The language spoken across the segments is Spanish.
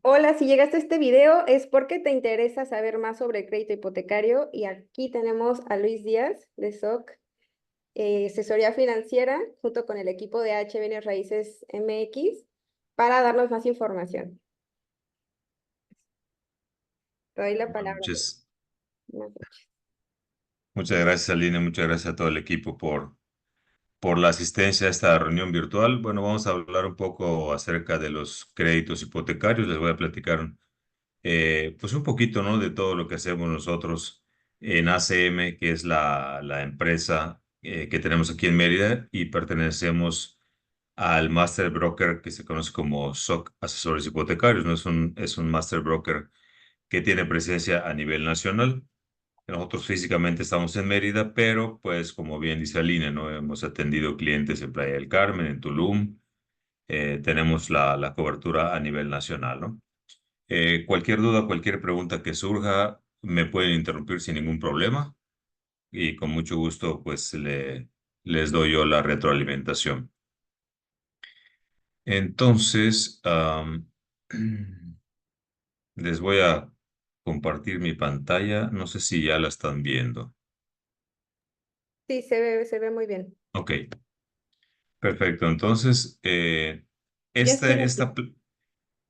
Hola, si llegaste a este video es porque te interesa saber más sobre el crédito hipotecario y aquí tenemos a Luis Díaz de SOC, Asesoría Financiera, junto con el equipo de H Bienes Raíces MX para darnos más información. Te doy la Buenas palabra. noches. Buenas noches. Muchas gracias, Aline. Muchas gracias a todo el equipo por la asistencia a esta reunión virtual. Bueno, vamos a hablar un poco acerca de los créditos hipotecarios. Les voy a platicar pues un poquito, ¿no? De todo lo que hacemos nosotros en ACM, que es la empresa que tenemos aquí en Mérida y pertenecemos al Master Broker que se conoce como SOC Asesores Hipotecarios, ¿no? Es un Master Broker que tiene presencia a nivel nacional. Nosotros físicamente estamos en Mérida, pero pues como bien dice Aline, ¿no? Hemos atendido clientes en Playa del Carmen, en Tulum, tenemos la cobertura a nivel nacional, ¿no? Cualquier duda, cualquier pregunta que surja, me pueden interrumpir sin ningún problema y con mucho gusto pues les doy yo la retroalimentación. Entonces, les voy a compartir mi pantalla, no sé si ya la están viendo. Sí, se ve muy bien. Ok. Perfecto. Entonces, Ya estoy aquí.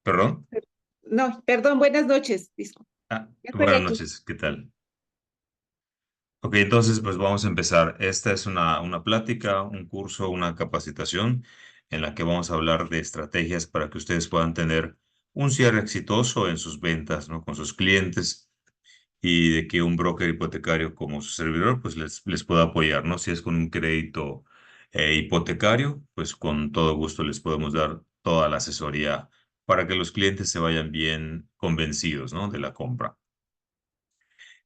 perdón. No, perdón, buenas noches. Disculpe. Ya estoy Buenas aquí. noches, ¿qué tal? Ok, entonces, pues vamos a empezar. Esta es una plática, un curso, una capacitación en la que vamos a hablar de estrategias para que ustedes puedan tener un cierre exitoso en sus ventas, ¿no? Con sus clientes y de que un broker hipotecario como su servidor, pues les pueda apoyar, ¿no? Si es con un crédito hipotecario, pues con todo gusto les podemos dar toda la asesoría para que los clientes se vayan bien convencidos, ¿no? De la compra.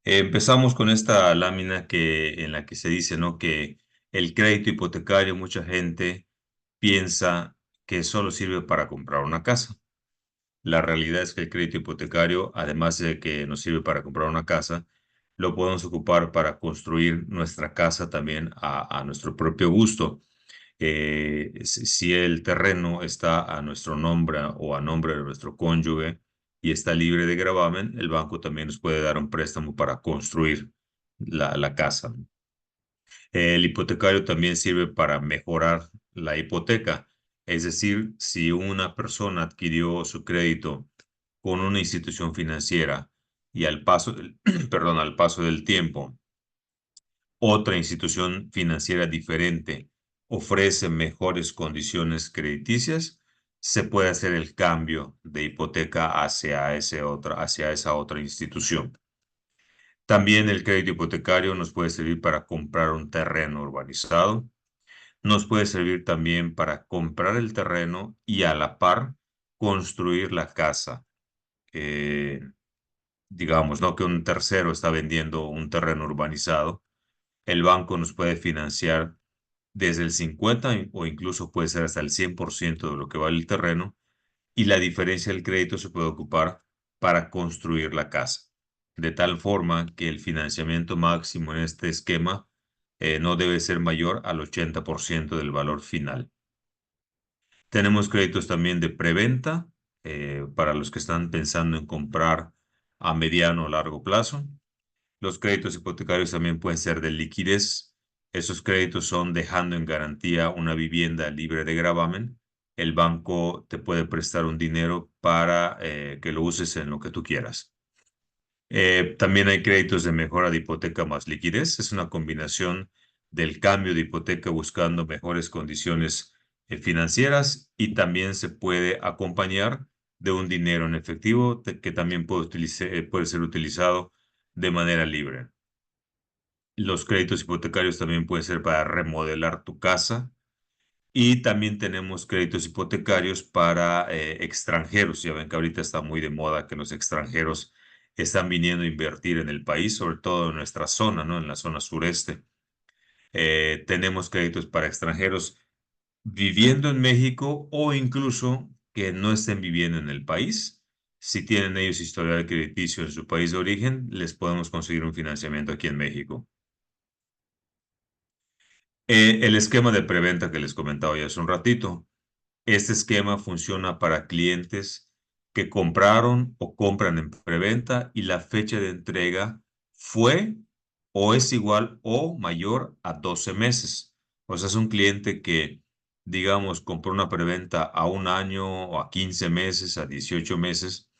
Empezamos con esta lámina en la que se dice, ¿no? Que el crédito hipotecario, mucha gente piensa que solo sirve para comprar una casa. La realidad es que el crédito hipotecario, además de que nos sirve para comprar una casa, lo podemos ocupar para construir nuestra casa también a nuestro propio gusto. Si el terreno está a nuestro nombre o a nombre de nuestro cónyuge y está libre de gravamen, el banco también nos puede dar un préstamo para construir la casa. El hipotecario también sirve para mejorar la hipoteca. Es decir, si una persona adquirió su crédito con una institución financiera y al paso del, perdón, al paso del tiempo, otra institución financiera diferente ofrece mejores condiciones crediticias, se puede hacer el cambio de hipoteca hacia esa otra institución. También el crédito hipotecario nos puede servir para comprar un terreno urbanizado. Nos puede servir también para comprar el terreno y a la par construir la casa. Eh, digamos, ¿no? Que un tercero está vendiendo un terreno urbanizado. El banco nos puede financiar desde el 50 o incluso puede ser hasta el 100% de lo que vale el terreno y la diferencia del crédito se puede ocupar para construir la casa. De tal forma que el financiamiento máximo en este esquema no debe ser mayor al 80% del valor final. Tenemos créditos también de preventa para los que están pensando en comprar a mediano o largo plazo. Los créditos hipotecarios también pueden ser de liquidez. Esos créditos son dejando en garantía una vivienda libre de gravamen. El banco te puede prestar un dinero para que lo uses en lo que tú quieras. También hay créditos de mejora de hipoteca más liquidez. Es una combinación del cambio de hipoteca buscando mejores condiciones financieras y también se puede acompañar de un dinero en efectivo que también puede ser utilizado de manera libre. Los créditos hipotecarios también pueden ser para remodelar tu casa y también tenemos créditos hipotecarios para extranjeros. Ya ven que ahorita está muy de moda que los extranjeros están viniendo a invertir en el país, sobre todo en nuestra zona, ¿no? En la zona sureste. Tenemos créditos para extranjeros viviendo en México o incluso que no estén viviendo en el país. Si tienen ellos historial crediticio en su país de origen, les podemos conseguir un financiamiento aquí en México. El esquema de preventa que les comentaba ya hace un ratito. Este esquema funciona para clientes que compraron o compran en preventa y la fecha de entrega fue o es igual o mayor a 12 meses. O sea, es un cliente que, digamos, compró una preventa a 1 año o a 15 meses, a 18 meses,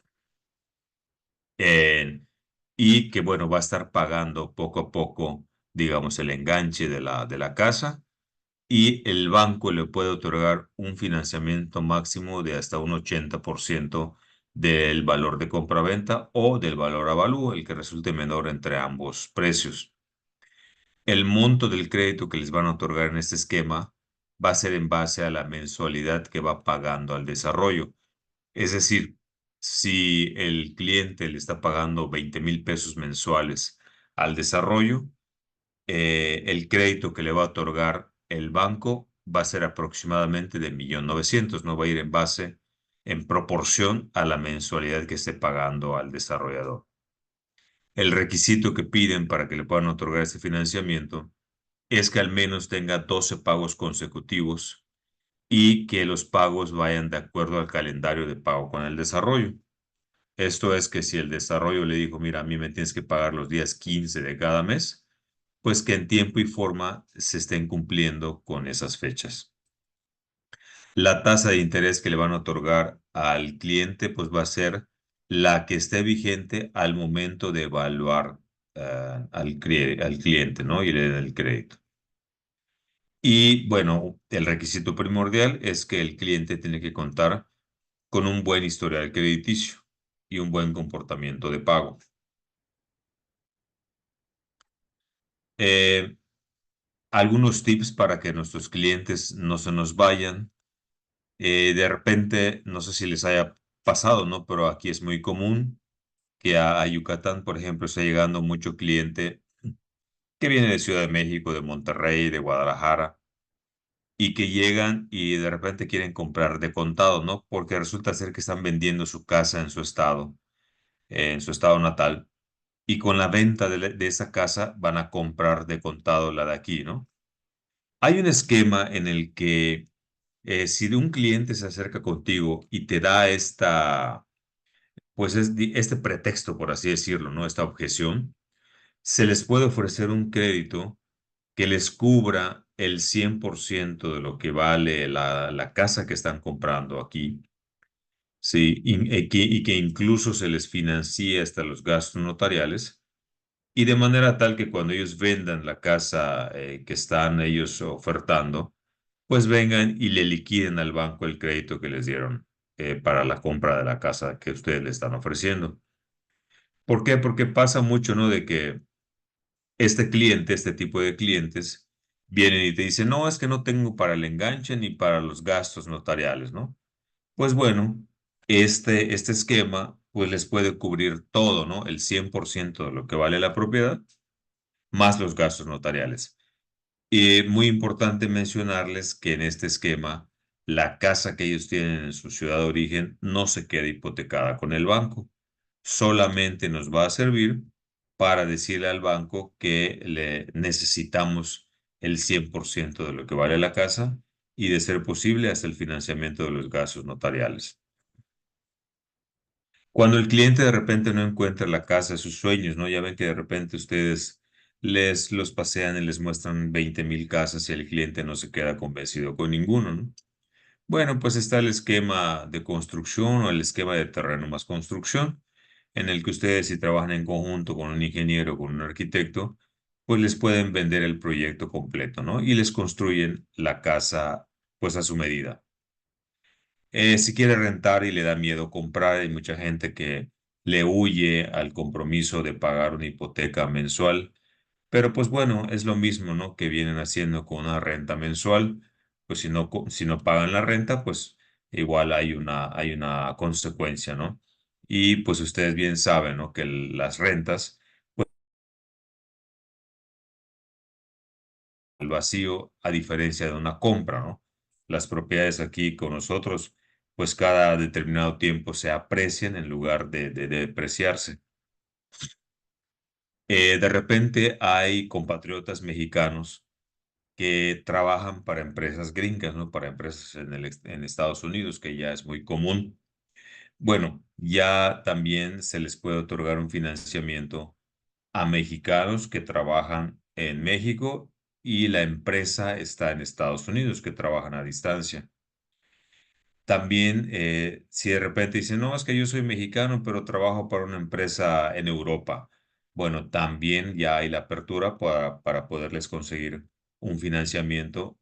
y que, bueno, va a estar pagando poco a poco, digamos, el enganche de la casa y el banco le puede otorgar un financiamiento máximo de hasta un 80% del valor de compraventa o del valor avalúo, el que resulte menor entre ambos precios. El monto del crédito que les van a otorgar en este esquema va a ser en base a la mensualidad que va pagando al desarrollo. Es decir, si el cliente le está pagando 20,000 pesos mensuales al desarrollo, el crédito que le va a otorgar el banco va a ser aproximadamente de 1,900,000, no va a ir en base, en proporción a la mensualidad que esté pagando al desarrollador. El requisito que piden para que le puedan otorgar este financiamiento es que al menos tenga 12 pagos consecutivos y que los pagos vayan de acuerdo al calendario de pago con el desarrollo. Esto es que si el desarrollo le dijo, mira, a mí me tienes que pagar los días 15 de cada mes, pues que en tiempo y forma se estén cumpliendo con esas fechas. La tasa de interés que le van a otorgar al cliente, pues va a ser la que esté vigente al momento de evaluar al cliente, ¿no? Y le den el crédito. Y bueno, el requisito primordial es que el cliente tiene que contar con un buen historial crediticio y un buen comportamiento de pago. Eh, Algunos tips para que nuestros clientes no se nos vayan. De repente, no sé si les haya pasado, ¿no? Pero aquí es muy común que a Yucatán, por ejemplo, esté llegando mucho cliente que viene de Ciudad de México, de Monterrey, de Guadalajara, y que llegan y de repente quieren comprar de contado, ¿no? Porque resulta ser que están vendiendo su casa en su estado natal, y con la venta de esa casa van a comprar de contado la de aquí, ¿no? Hay un esquema en el que si de un cliente se acerca contigo y te da pues este pretexto, por así decirlo, ¿no? Esta objeción, se les puede ofrecer un crédito que les cubra el 100% de lo que vale la casa que están comprando aquí, ¿sí? Y que incluso se les financie hasta los gastos notariales, y de manera tal que cuando ellos vendan la casa que están ellos ofertando, pues vengan y le liquiden al banco el crédito que les dieron para la compra de la casa que ustedes le están ofreciendo. ¿Por qué? Porque pasa mucho, ¿no? De que este tipo de clientes, vienen y te dicen, no, es que no tengo para el enganche ni para los gastos notariales, ¿no? Pues bueno, este esquema, pues les puede cubrir todo, ¿no? El 100% de lo que vale la propiedad, más los gastos notariales. Y muy importante mencionarles que en este esquema, la casa que ellos tienen en su ciudad de origen no se queda hipotecada con el banco. Solamente nos va a servir para decirle al banco que le necesitamos el 100% de lo que vale la casa y, de ser posible, hasta el financiamiento de los gastos notariales. Cuando el cliente de repente no encuentra la casa de sus sueños, ¿no? Ya ven que de repente ustedes les los pasean y les muestran 20,000 casas y el cliente no se queda convencido con ninguno, ¿no? Bueno, pues está el esquema de construcción o el esquema de terreno más construcción, en el que ustedes, si trabajan en conjunto con un ingeniero o con un arquitecto, pues les pueden vender el proyecto completo, ¿no? Y les construyen la casa pues a su medida. Si quiere rentar y le da miedo comprar, hay mucha gente que le huye al compromiso de pagar una hipoteca mensual, pero pues bueno, es lo mismo, ¿no? Que vienen haciendo con una renta mensual. Pues si no pagan la renta, pues igual hay una consecuencia, ¿no? Y pues ustedes bien saben, ¿no? Que las rentas, el vacío, a diferencia de una compra, ¿no? Las propiedades aquí con nosotros, pues cada determinado tiempo se aprecian en lugar de depreciarse. De repente hay compatriotas mexicanos que trabajan para empresas gringas, ¿no? Para empresas en Estados Unidos, que ya es muy común. Bueno, ya también se les puede otorgar un financiamiento a mexicanos que trabajan en México y la empresa está en Estados Unidos, que trabajan a distancia. También, si de repente dicen, no, es que yo soy mexicano, pero trabajo para una empresa en Europa. Bueno, también ya hay la apertura para poderles conseguir un financiamiento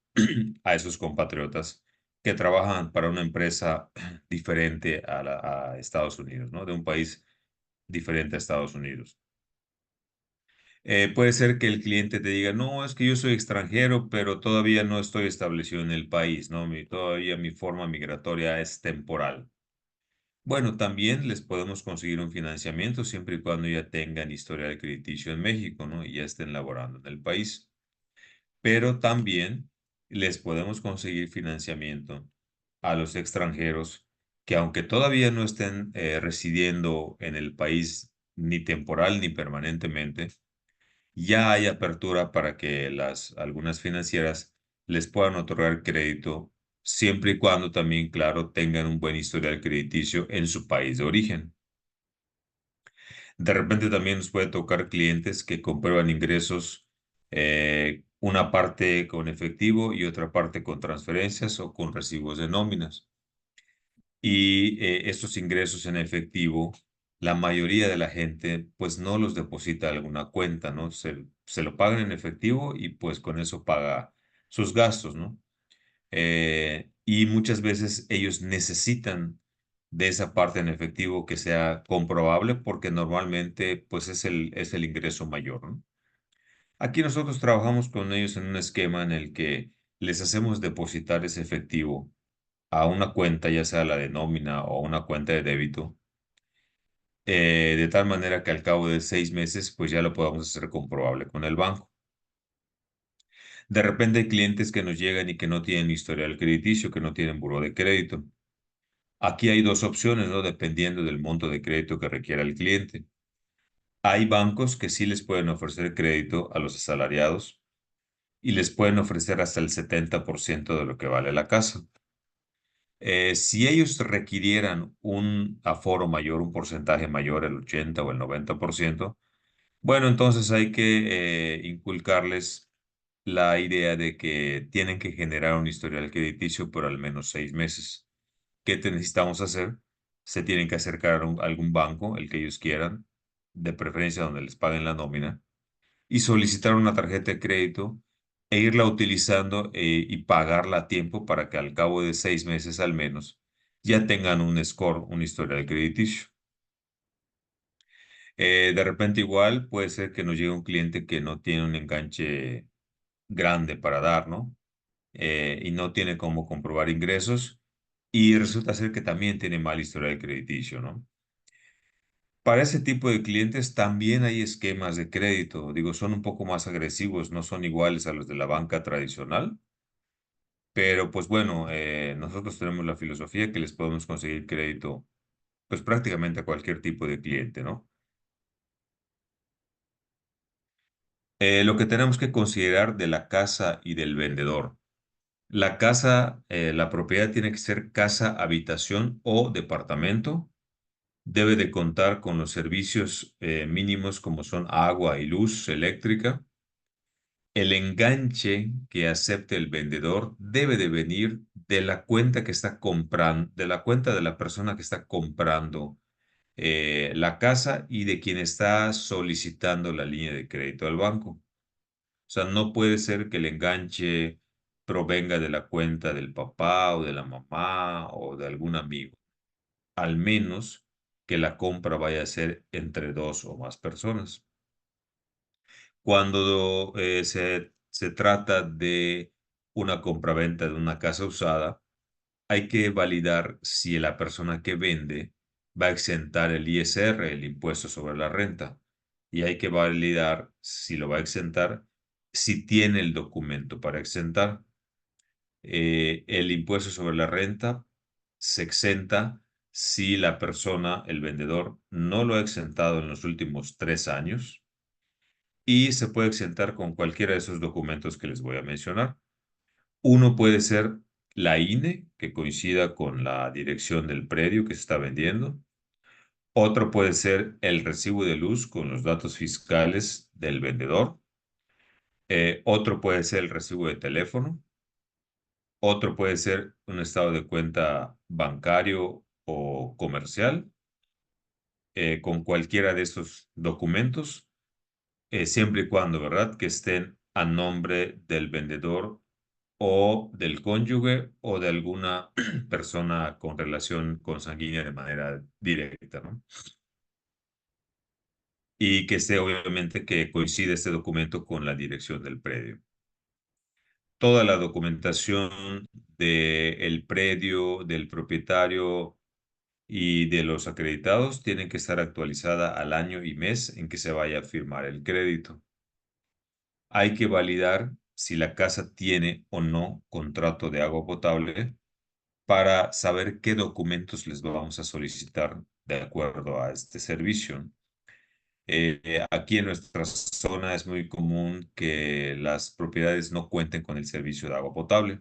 a esos compatriotas que trabajan para una empresa diferente a Estados Unidos, ¿no? De un país diferente a Estados Unidos. Puede ser que el cliente te diga, no, es que yo soy extranjero, pero todavía no estoy establecido en el país, ¿no? Todavía mi forma migratoria es temporal. Bueno, también les podemos conseguir un financiamiento siempre y cuando ya tengan historial crediticio en México, ¿no? Y ya estén laborando en el país. Pero también les podemos conseguir financiamiento a los extranjeros que aunque todavía no estén residiendo en el país ni temporal ni permanentemente, ya hay apertura para que algunas financieras les puedan otorgar crédito siempre y cuando también, claro, tengan un buen historial crediticio en su país de origen. De repente también nos puede tocar clientes que comprueban ingresos, una parte con efectivo y otra parte con transferencias o con recibos de nóminas. Y estos ingresos en efectivo, la mayoría de la gente pues no los deposita a alguna cuenta, ¿no? Se lo pagan en efectivo y pues con eso paga sus gastos, ¿no? Y muchas veces ellos necesitan de esa parte en efectivo que sea comprobable porque normalmente pues es el ingreso mayor, ¿no? Aquí nosotros trabajamos con ellos en un esquema en el que les hacemos depositar ese efectivo a una cuenta, ya sea la de nómina o una cuenta de débito, de tal manera que al cabo de 6 meses, pues ya lo podamos hacer comprobable con el banco. De repente hay clientes que nos llegan y que no tienen historial crediticio, que no tienen buró de crédito. Aquí hay dos opciones, ¿no? Dependiendo del monto de crédito que requiera el cliente. Hay bancos que sí les pueden ofrecer crédito a los asalariados y les pueden ofrecer hasta el 70% de lo que vale la casa. Si ellos requirieran un aforo mayor, un porcentaje mayor, el 80 o el 90%, bueno, entonces hay que inculcarles la idea de que tienen que generar un historial crediticio por al menos 6 meses. ¿Qué necesitamos hacer? Se tienen que acercar a algún banco, el que ellos quieran, de preferencia donde les paguen la nómina, y solicitar una tarjeta de crédito e irla utilizando y pagarla a tiempo para que al cabo de 6 meses al menos ya tengan un score, un historial crediticio. De repente igual puede ser que nos llegue un cliente que no tiene un enganche grande para dar, ¿no? Y no tiene cómo comprobar ingresos y resulta ser que también tiene mal historial crediticio, ¿no? Para ese tipo de clientes también hay esquemas de crédito, digo, son un poco más agresivos, no son iguales a los de la banca tradicional, pero pues bueno, nosotros tenemos la filosofía que les podemos conseguir crédito pues prácticamente a cualquier tipo de cliente, ¿no? Lo que tenemos que considerar de la casa y del vendedor. La casa, la propiedad tiene que ser casa, habitación o departamento. Debe de contar con los servicios mínimos como son agua y luz eléctrica. El enganche que acepte el vendedor debe de venir de la cuenta que está comprando, de la cuenta de la persona que está comprando la casa y de quien está solicitando la línea de crédito al banco. O sea, no puede ser que el enganche provenga de la cuenta del papá o de la mamá o de algún amigo, al menos que la compra vaya a ser entre dos o más personas. Cuando se trata de una compraventa de una casa usada, hay que validar si la persona que vende va a exentar el ISR, el impuesto sobre la renta, y hay que validar si lo va a exentar, si tiene el documento para exentar. El impuesto sobre la renta se exenta si la persona, el vendedor, no lo ha exentado en los últimos 3 años y se puede exentar con cualquiera de esos documentos que les voy a mencionar. Uno puede ser la INE, que coincida con la dirección del predio que se está vendiendo. Otro puede ser el recibo de luz con los datos fiscales del vendedor. Otro puede ser el recibo de teléfono. Otro puede ser un estado de cuenta bancario o comercial. Con cualquiera de estos documentos, siempre y cuando, ¿verdad?, que estén a nombre del vendedor o del cónyuge o de alguna persona con relación consanguínea de manera directa, ¿no? Y que esté obviamente que coincide este documento con la dirección del predio. Toda la documentación del predio, del propietario y de los acreditados tienen que estar actualizada al año y mes en que se vaya a firmar el crédito. Hay que validar si la casa tiene o no contrato de agua potable para saber qué documentos les vamos a solicitar de acuerdo a este servicio. Aquí en nuestra zona es muy común que las propiedades no cuenten con el servicio de agua potable.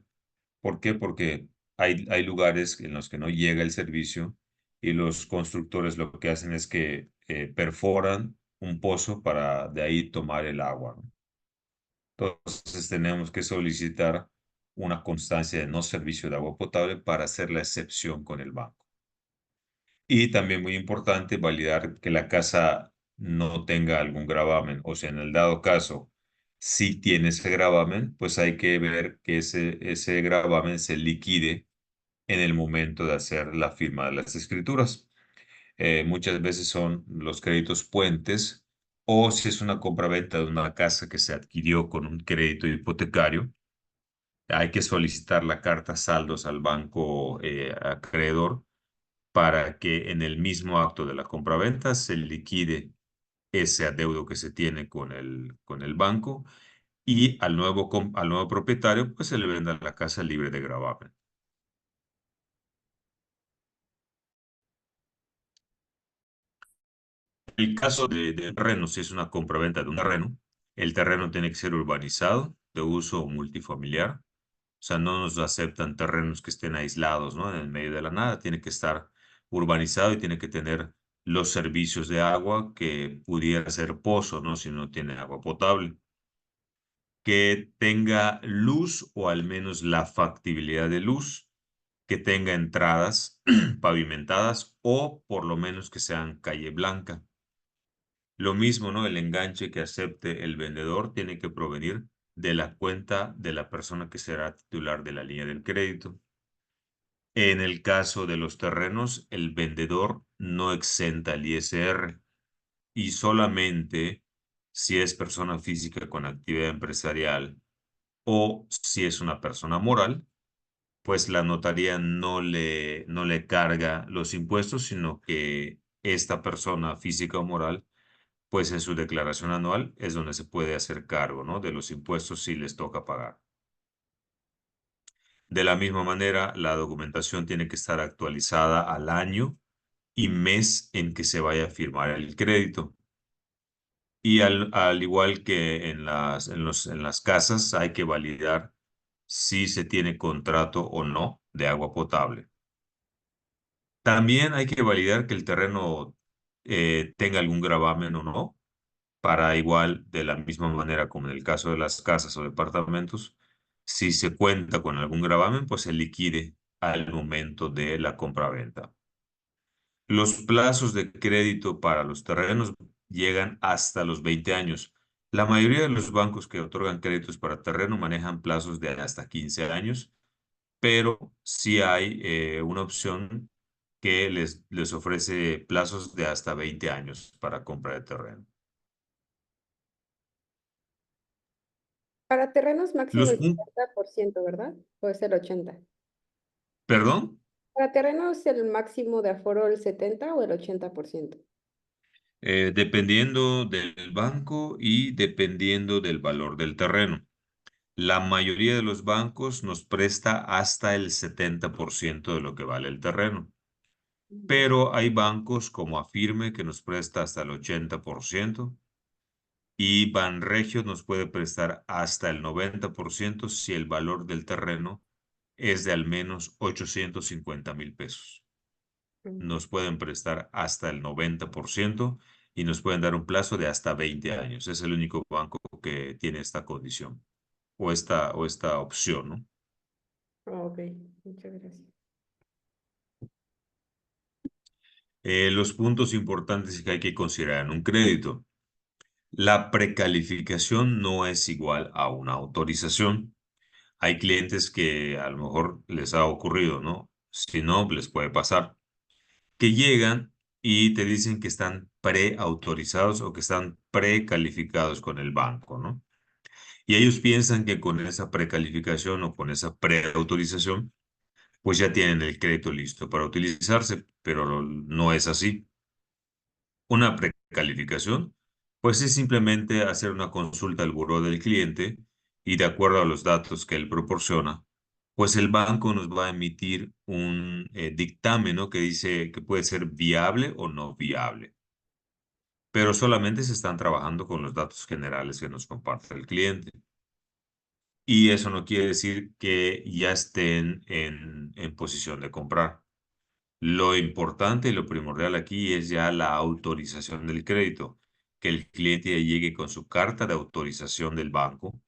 ¿Por qué? Porque hay lugares en los que no llega el servicio y los constructores lo que hacen es que perforan un pozo para de ahí tomar el agua, ¿no? Entonces tenemos que solicitar una constancia de no servicio de agua potable para hacer la excepción con el banco. Y también muy importante validar que la casa no tenga algún gravamen. O sea, en el dado caso, si tiene ese gravamen, pues hay que ver que ese gravamen se liquide en el momento de hacer la firma de las escrituras. Muchas veces son los créditos puentes o si es una compraventa de una casa que se adquirió con un crédito hipotecario, hay que solicitar la carta saldos al banco acreedor para que en el mismo acto de la compraventa se liquide ese adeudo que se tiene con el banco y al nuevo propietario pues se le venda la casa libre de gravamen. El caso de terreno, si es una compraventa de un terreno, el terreno tiene que ser urbanizado, de uso multifamiliar. O sea, no nos aceptan terrenos que estén aislados, ¿no? En el medio de la nada. Tiene que estar urbanizado y tiene que tener los servicios de agua que pudiera ser pozo, ¿no? Si no tiene agua potable. Que tenga luz o al menos la factibilidad de luz. Que tenga entradas pavimentadas o por lo menos que sean calle blanca. Lo mismo, ¿no? El enganche que acepte el vendedor tiene que provenir de la cuenta de la persona que será titular de la línea del crédito. En el caso de los terrenos, el vendedor no exenta el ISR y solamente si es persona física con actividad empresarial o si es una persona moral, pues la notaría no le carga los impuestos, sino que esta persona física o moral pues en su declaración anual es donde se puede hacer cargo, ¿no?, de los impuestos si les toca pagar. De la misma manera, la documentación tiene que estar actualizada al año y mes en que se vaya a firmar el crédito. Y al igual que en las casas, hay que validar si se tiene contrato o no de agua potable. También hay que validar que el terreno tenga algún gravamen o no, para igual, de la misma manera como en el caso de las casas o departamentos, si se cuenta con algún gravamen, pues se liquide al momento de la compraventa. Los plazos de crédito para los terrenos llegan hasta los 20 años. La mayoría de los bancos que otorgan créditos para terreno manejan plazos de hasta 15 años, pero sí hay una opción que les ofrece plazos de hasta 20 años para compra de terreno. Para terrenos máximo Los el puntos. 50%, ¿verdad? ¿O es el 80%? ¿Perdón? Para terrenos el máximo de aforo el 70 o el 80%. Dependiendo del banco y dependiendo del valor del terreno. La mayoría de los bancos nos presta hasta el 70% de lo que vale el terreno, pero hay bancos como Afirme que nos presta hasta el 80% y Banregio nos puede prestar hasta el 90% si el valor del terreno es de al menos 850,000 pesos. Nos pueden prestar hasta el 90% y nos pueden dar un plazo de hasta 20 años. Es el único banco que tiene esta condición o esta opción, ¿no? Ok, muchas gracias. Los puntos importantes que hay que considerar en un crédito. La precalificación no es igual a una autorización. Hay clientes que a lo mejor les ha ocurrido, ¿no? Si no, les puede pasar, que llegan y te dicen que están preautorizados o que están precalificados con el banco, ¿no? Y ellos piensan que con esa precalificación o con esa preautorización, pues ya tienen el crédito listo para utilizarse, pero no es así. Una precalificación, pues es simplemente hacer una consulta al buró del cliente y de acuerdo a los datos que él proporciona, pues el banco nos va a emitir un dictamen, ¿no? Que dice que puede ser viable o no viable, pero solamente se están trabajando con los datos generales que nos comparte el cliente. Y eso no quiere decir que ya estén en posición de comprar. Lo importante y lo primordial aquí es ya la autorización del crédito, que el cliente ya llegue con su carta de autorización del banco,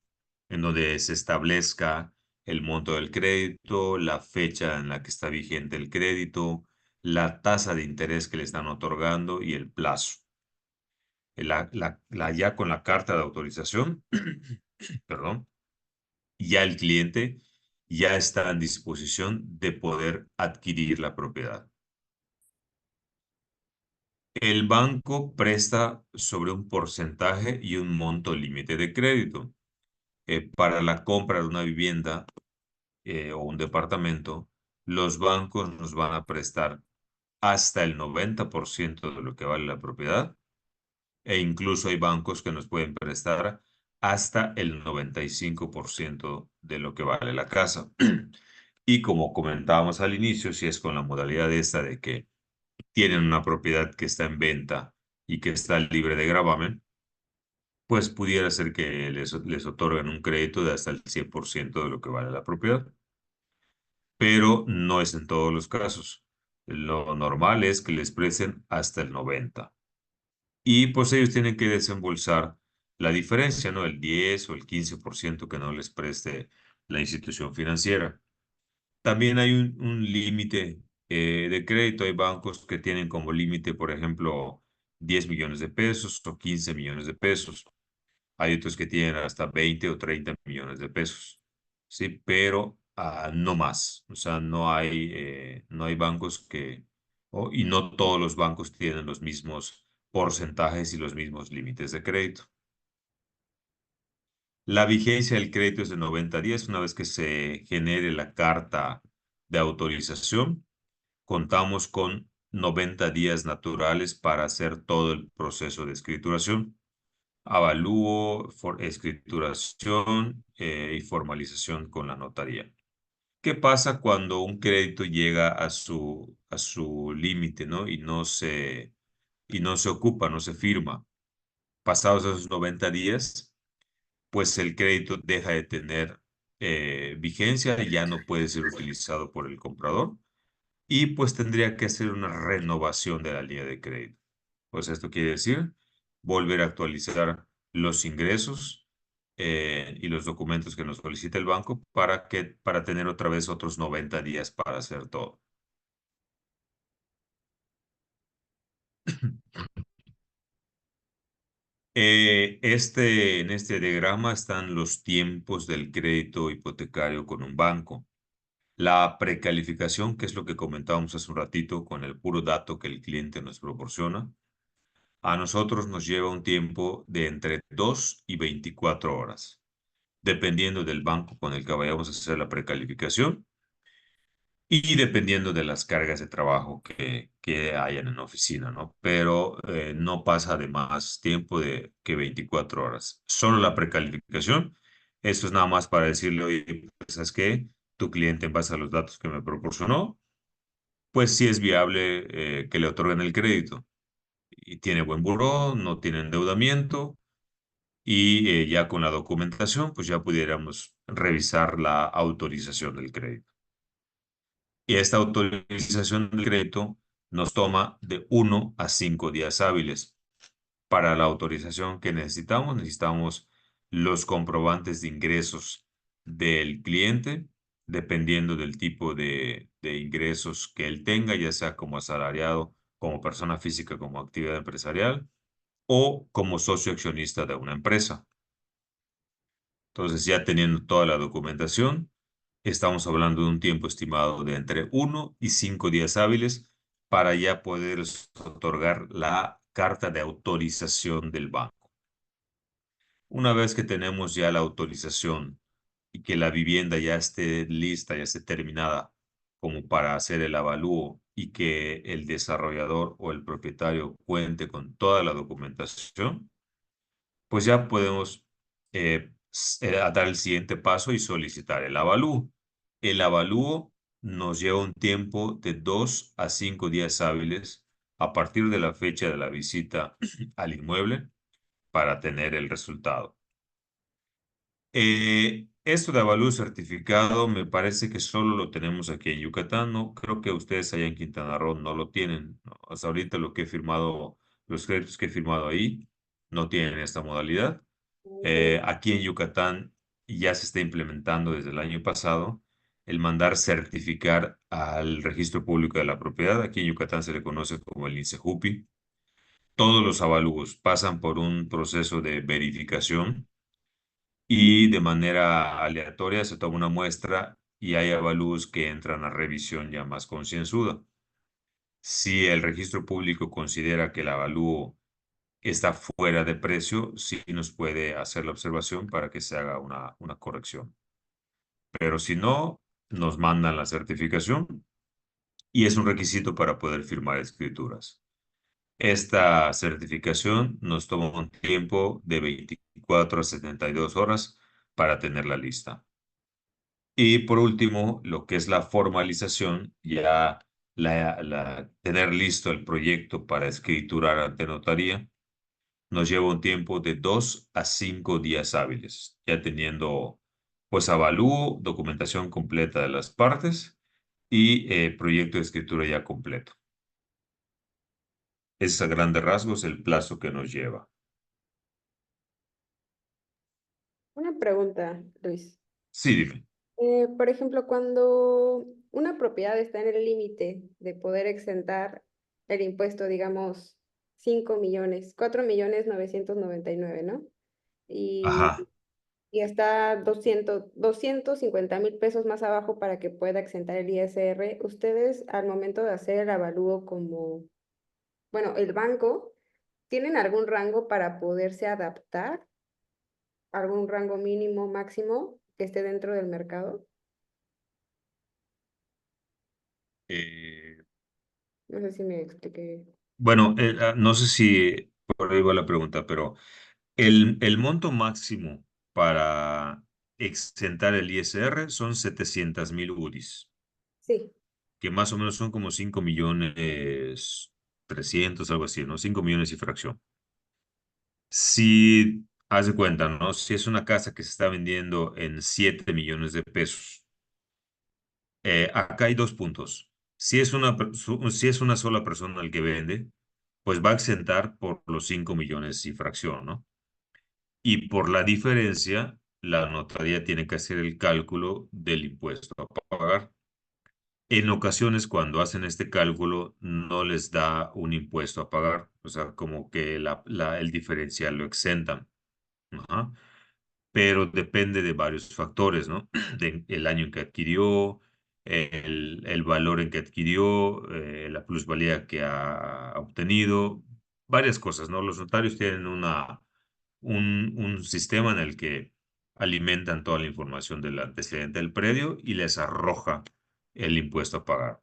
en donde se establezca el monto del crédito, la fecha en la que está vigente el crédito, la tasa de interés que le están otorgando y el plazo. Ya con la carta de autorización, perdón, ya el cliente ya está en disposición de poder adquirir la propiedad. El banco presta sobre un porcentaje y un monto límite de crédito. Para la compra de una vivienda o un departamento, los bancos nos van a prestar hasta el 90% de lo que vale la propiedad e incluso hay bancos que nos pueden prestar hasta el 95% de lo que vale la casa. Y como comentábamos al inicio, si es con la modalidad esta de que tienen una propiedad que está en venta y que está libre de gravamen, pues pudiera ser que les otorguen un crédito de hasta el 100% de lo que vale la propiedad. Pero no es en todos los casos. Lo normal es que les presten hasta el 90%. Y pues ellos tienen que desembolsar la diferencia, ¿no? El 10 o el 15% que no les preste la institución financiera. También hay un límite de crédito. Hay bancos que tienen como límite, por ejemplo, 10 millones de pesos o 15 millones de pesos. Hay otros que tienen hasta 20 o 30 millones de pesos. Sí, pero no más. O sea, no hay bancos y no todos los bancos tienen los mismos porcentajes y los mismos límites de crédito. La vigencia del crédito es de 90 días. Una vez que se genere la carta de autorización, contamos con 90 días naturales para hacer todo el proceso de escrituración, avalúo, escrituración y formalización con la notaría. ¿Qué pasa cuando un crédito llega a su límite, ¿no? Y no se ocupa, no se firma? Pasados esos 90 días, pues el crédito deja de tener vigencia, ya no puede ser utilizado por el comprador y pues tendría que hacer una renovación de la línea de crédito. Pues esto quiere decir volver a actualizar los ingresos y los documentos que nos solicita el banco para tener otra vez otros 90 días para hacer todo. En este diagrama están los tiempos del crédito hipotecario con un banco. La precalificación, que es lo que comentábamos hace un ratito con el puro dato que el cliente nos proporciona, a nosotros nos lleva un tiempo de entre 2 y 24 horas, dependiendo del banco con el que vayamos a hacer la precalificación y dependiendo de las cargas de trabajo que hayan en la oficina, ¿no? Pero no pasa de más tiempo de que 24 horas. Solo la precalificación, esto es nada más para decirle, oye, pues, ¿sabes qué? Tu cliente, en base a los datos que me proporcionó, pues sí es viable que le otorguen el crédito. Y tiene buen buró, no tiene endeudamiento y ya con la documentación, pues ya pudiéramos revisar la autorización del crédito. Y esta autorización del crédito nos toma de 1 a 5 días hábiles. Para la autorización que necesitamos los comprobantes de ingresos del cliente, dependiendo del tipo de ingresos que él tenga, ya sea como asalariado, como persona física, como actividad empresarial o como socio accionista de una empresa. Entonces, ya teniendo toda la documentación, estamos hablando de un tiempo estimado de entre 1 y 5 días hábiles para ya poder otorgar la carta de autorización del banco. Una vez que tenemos ya la autorización y que la vivienda ya esté lista, ya esté terminada como para hacer el avalúo y que el desarrollador o el propietario cuente con toda la documentación, pues ya podemos dar el siguiente paso y solicitar el avalúo. El avalúo nos lleva un tiempo de 2 a 5 días hábiles a partir de la fecha de la visita al inmueble para tener el resultado. Esto de avalúo certificado me parece que solo lo tenemos aquí en Yucatán, no creo que ustedes allá en Quintana Roo no lo tienen, ¿no? Hasta ahorita lo que he firmado, los créditos que he firmado ahí no tienen esta modalidad. Aquí en Yucatán ya se está implementando desde el año pasado el mandar certificar al registro público de la propiedad. Aquí en Yucatán se le conoce como el INSEJUPI. Todos los avalúos pasan por un proceso de verificación y de manera aleatoria se toma una muestra y hay avalúos que entran a revisión ya más concienzuda. Si el registro público considera que el avalúo está fuera de precio, sí nos puede hacer la observación para que se haga una corrección. Pero si no, nos mandan la certificación y es un requisito para poder firmar escrituras. Esta certificación nos toma un tiempo de 24 a 72 horas para tenerla lista. Y por último, lo que es la formalización, ya tener listo el proyecto para escriturar ante notaría, nos lleva un tiempo de 2 a 5 días hábiles, ya teniendo pues avalúo, documentación completa de las partes y proyecto de escritura ya completo. Es a grandes rasgos el plazo que nos lleva. Una pregunta, Luis. Sí, dime. Por ejemplo, cuando una propiedad está en el límite de poder exentar el impuesto, digamos, 5 millones, 4.999.000, ¿no? Y, Ajá. y está 250.000 pesos más abajo para que pueda exentar el ISR. Ustedes, al momento de hacer el avalúo como, bueno, el banco, ¿tienen algún rango para poderse adaptar? ¿Algún rango mínimo, máximo que esté dentro del mercado? Eh, No sé si me expliqué. bueno, no sé si por ahí va la pregunta, pero el monto máximo para exentar el ISR son 700,000 UDIs, Sí, que más o menos son como 5,300,000, algo así, ¿no? 5 millones y fracción. Si, haz de cuenta, ¿no? Si es una casa que se está vendiendo en 7 millones de pesos, acá hay dos puntos. Si es una sola persona el que vende, pues va a exentar por los 5 millones y fracción, ¿no? Y por la diferencia, la notaría tiene que hacer el cálculo del impuesto a pagar. En ocasiones, cuando hacen este cálculo, no les da un impuesto a pagar, o sea, como que el diferencial lo exentan. Ajá. Pero depende de varios factores, ¿no? El año en que adquirió, el valor en que adquirió, la plusvalía que ha obtenido, varias cosas, ¿no? Los notarios tienen un sistema en el que alimentan toda la información del antecedente del predio y les arroja el impuesto a pagar.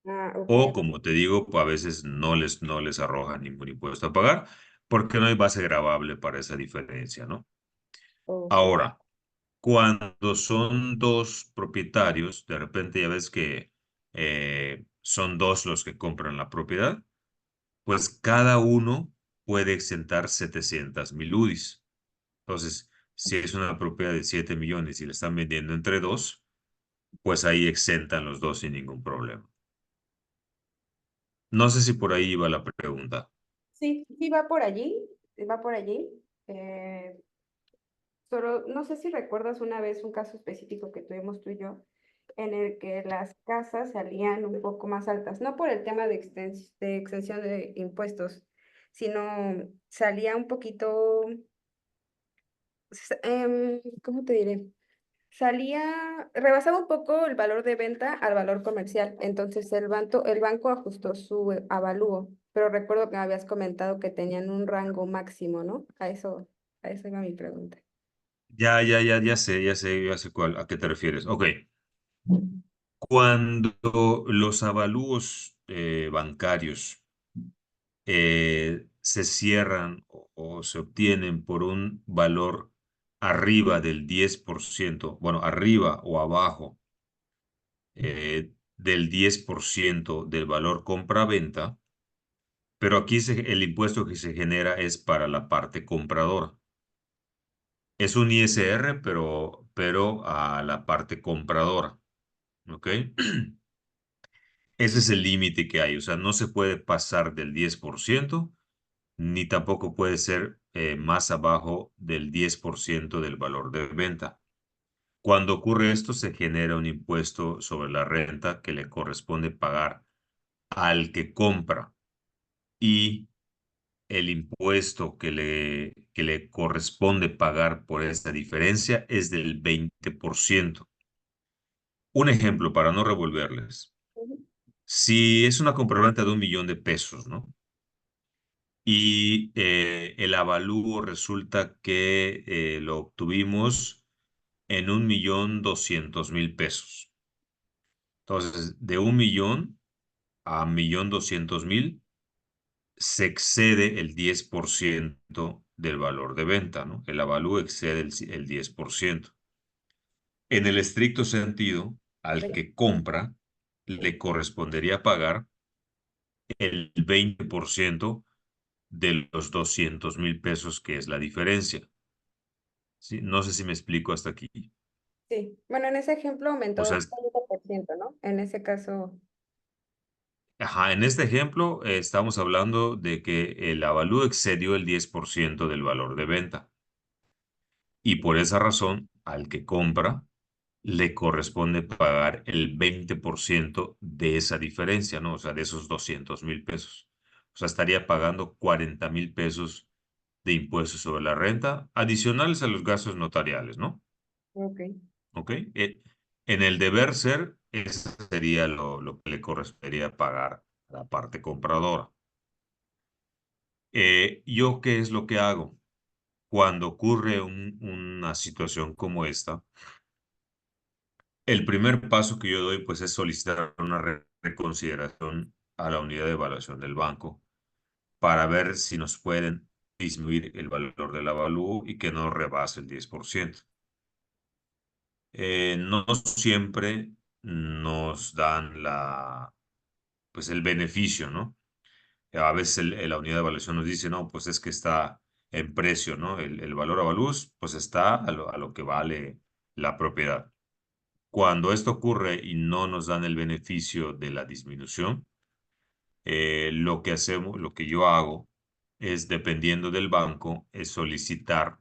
ah, ok, O, como te digo, pues, a veces no les arroja ningún impuesto a pagar porque no hay base gravable para esa diferencia, ¿no? ok. Ahora, cuando son dos propietarios, de repente ya ves que son dos los que compran la propiedad, pues cada uno puede exentar 700,000 UDIs. Entonces, si es una propiedad de 7 millones y la están vendiendo entre dos, pues ahí exentan los dos sin ningún problema. No sé si por ahí iba la pregunta. Sí, sí, va por allí, va por allí. Eh, Solo, no sé si recuerdas una vez un caso específico que tuvimos tú y yo, en el que las casas salían un poco más altas, no por el tema de, de exención de impuestos, sino salía un poquito, ¿cómo te diré? Salía, rebasaba un poco el valor de venta al valor comercial. Entonces el banco ajustó su avalúo, pero recuerdo que me habías comentado que tenían un rango máximo, ¿no? A eso iba mi pregunta. Ya sé a qué te refieres. Ok. Cuando los avalúos bancarios se cierran o se obtienen por un valor arriba del 10%, bueno, arriba o abajo del 10% del valor compra-venta, pero aquí el impuesto que se genera es para la parte compradora. Es un ISR, pero a la parte compradora, ¿ok? Ese es el límite que hay, o sea, no se puede pasar del 10%, ni tampoco puede ser más abajo del 10% del valor de venta. Cuando ocurre esto, se genera un impuesto sobre la renta que le corresponde pagar al que compra y el impuesto que le corresponde pagar por esta diferencia es del 20%. Un ejemplo para no revolverles. Ujú. Si es una compraventa de 1 millón de pesos, ¿no? Y el avalúo resulta que lo obtuvimos en 1.200.000 pesos. Entonces, de 1 millón a 1.200.000 se excede el 10% del valor de venta, ¿no? El avalúo excede el 10%. En el estricto sentido, al Sí. que compra le correspondería pagar el 20% de los 200.000 pesos, que es la diferencia. ¿Sí? No sé si me explico hasta aquí. Sí, bueno, en ese ejemplo O sea, aumentó 30%, ¿no? En ese caso, ajá, en este ejemplo estamos hablando de que el avalúo excedió el 10% del valor de venta y por esa razón al que compra le corresponde pagar el 20% de esa diferencia, ¿no? O sea, de esos 200.000 pesos. O sea, estaría pagando 40.000 pesos de impuestos sobre la renta, adicionales a los gastos notariales, ¿no? ok. ¿Ok? En el deber ser, eso sería lo que le correspondería pagar a la parte compradora. ¿Yo qué es lo que hago? Cuando ocurre una situación como esta, el primer paso que yo doy pues es solicitar una reconsideración a la unidad de evaluación del banco para ver si nos pueden disminuir el valor del avalúo y que no rebase el 10%. No siempre nos dan pues el beneficio, ¿no? A veces la unidad de evaluación nos dice, no, pues es que está en precio, ¿no? El valor avalúos, pues está a lo que vale la propiedad. Cuando esto ocurre y no nos dan el beneficio de la disminución, lo que yo hago es, dependiendo del banco, es solicitar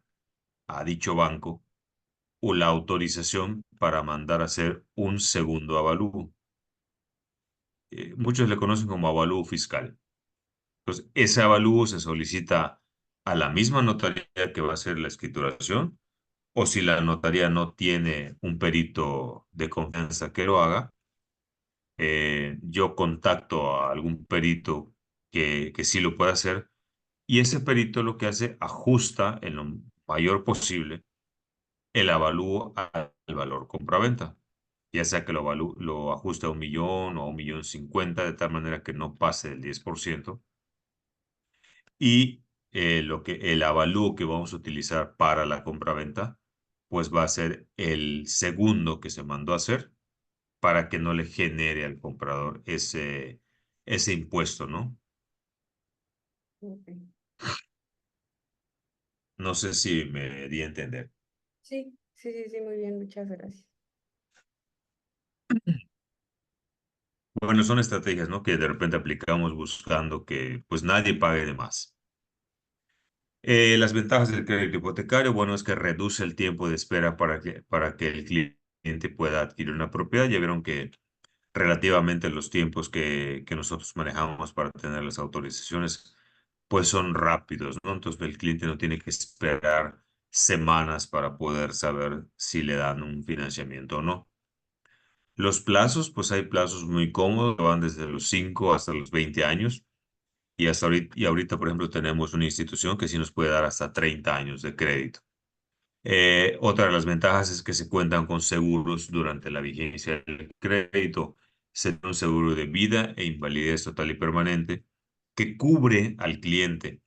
a dicho banco o la autorización para mandar a hacer un segundo avalúo. Muchos le conocen como avalúo fiscal. Entonces, ese avalúo se solicita a la misma notaría que va a hacer la escrituración, o si la notaría no tiene un perito de confianza que lo haga, yo contacto a algún perito que sí lo pueda hacer, y ese perito lo que hace, ajusta en lo mayor posible el avalúo al valor compraventa, ya sea que lo ajuste a 1 millón o a 1.050.000, de tal manera que no pase del 10%, y el avalúo que vamos a utilizar para la compraventa, pues va a ser el segundo que se mandó a hacer para que no le genere al comprador ese impuesto, ¿no? Ok. No sé si me di a entender. Sí, sí, sí, sí, muy bien, muchas gracias. Bueno, son estrategias, ¿no? Que de repente aplicamos buscando que pues nadie pague de más. Las ventajas del crédito hipotecario, bueno, es que reduce el tiempo de espera para que el cliente pueda adquirir una propiedad. Ya vieron que relativamente los tiempos que nosotros manejamos para tener las autorizaciones, pues son rápidos, ¿no? Entonces el cliente no tiene que esperar semanas para poder saber si le dan un financiamiento o no. Los plazos, pues hay plazos muy cómodos, van desde los 5 hasta los 20 años. Y ahorita, por ejemplo, tenemos una institución que sí nos puede dar hasta 30 años de crédito. Otra de las ventajas es que se cuentan con seguros durante la vigencia del crédito. Se da un seguro de vida e invalidez total y permanente que cubre al cliente.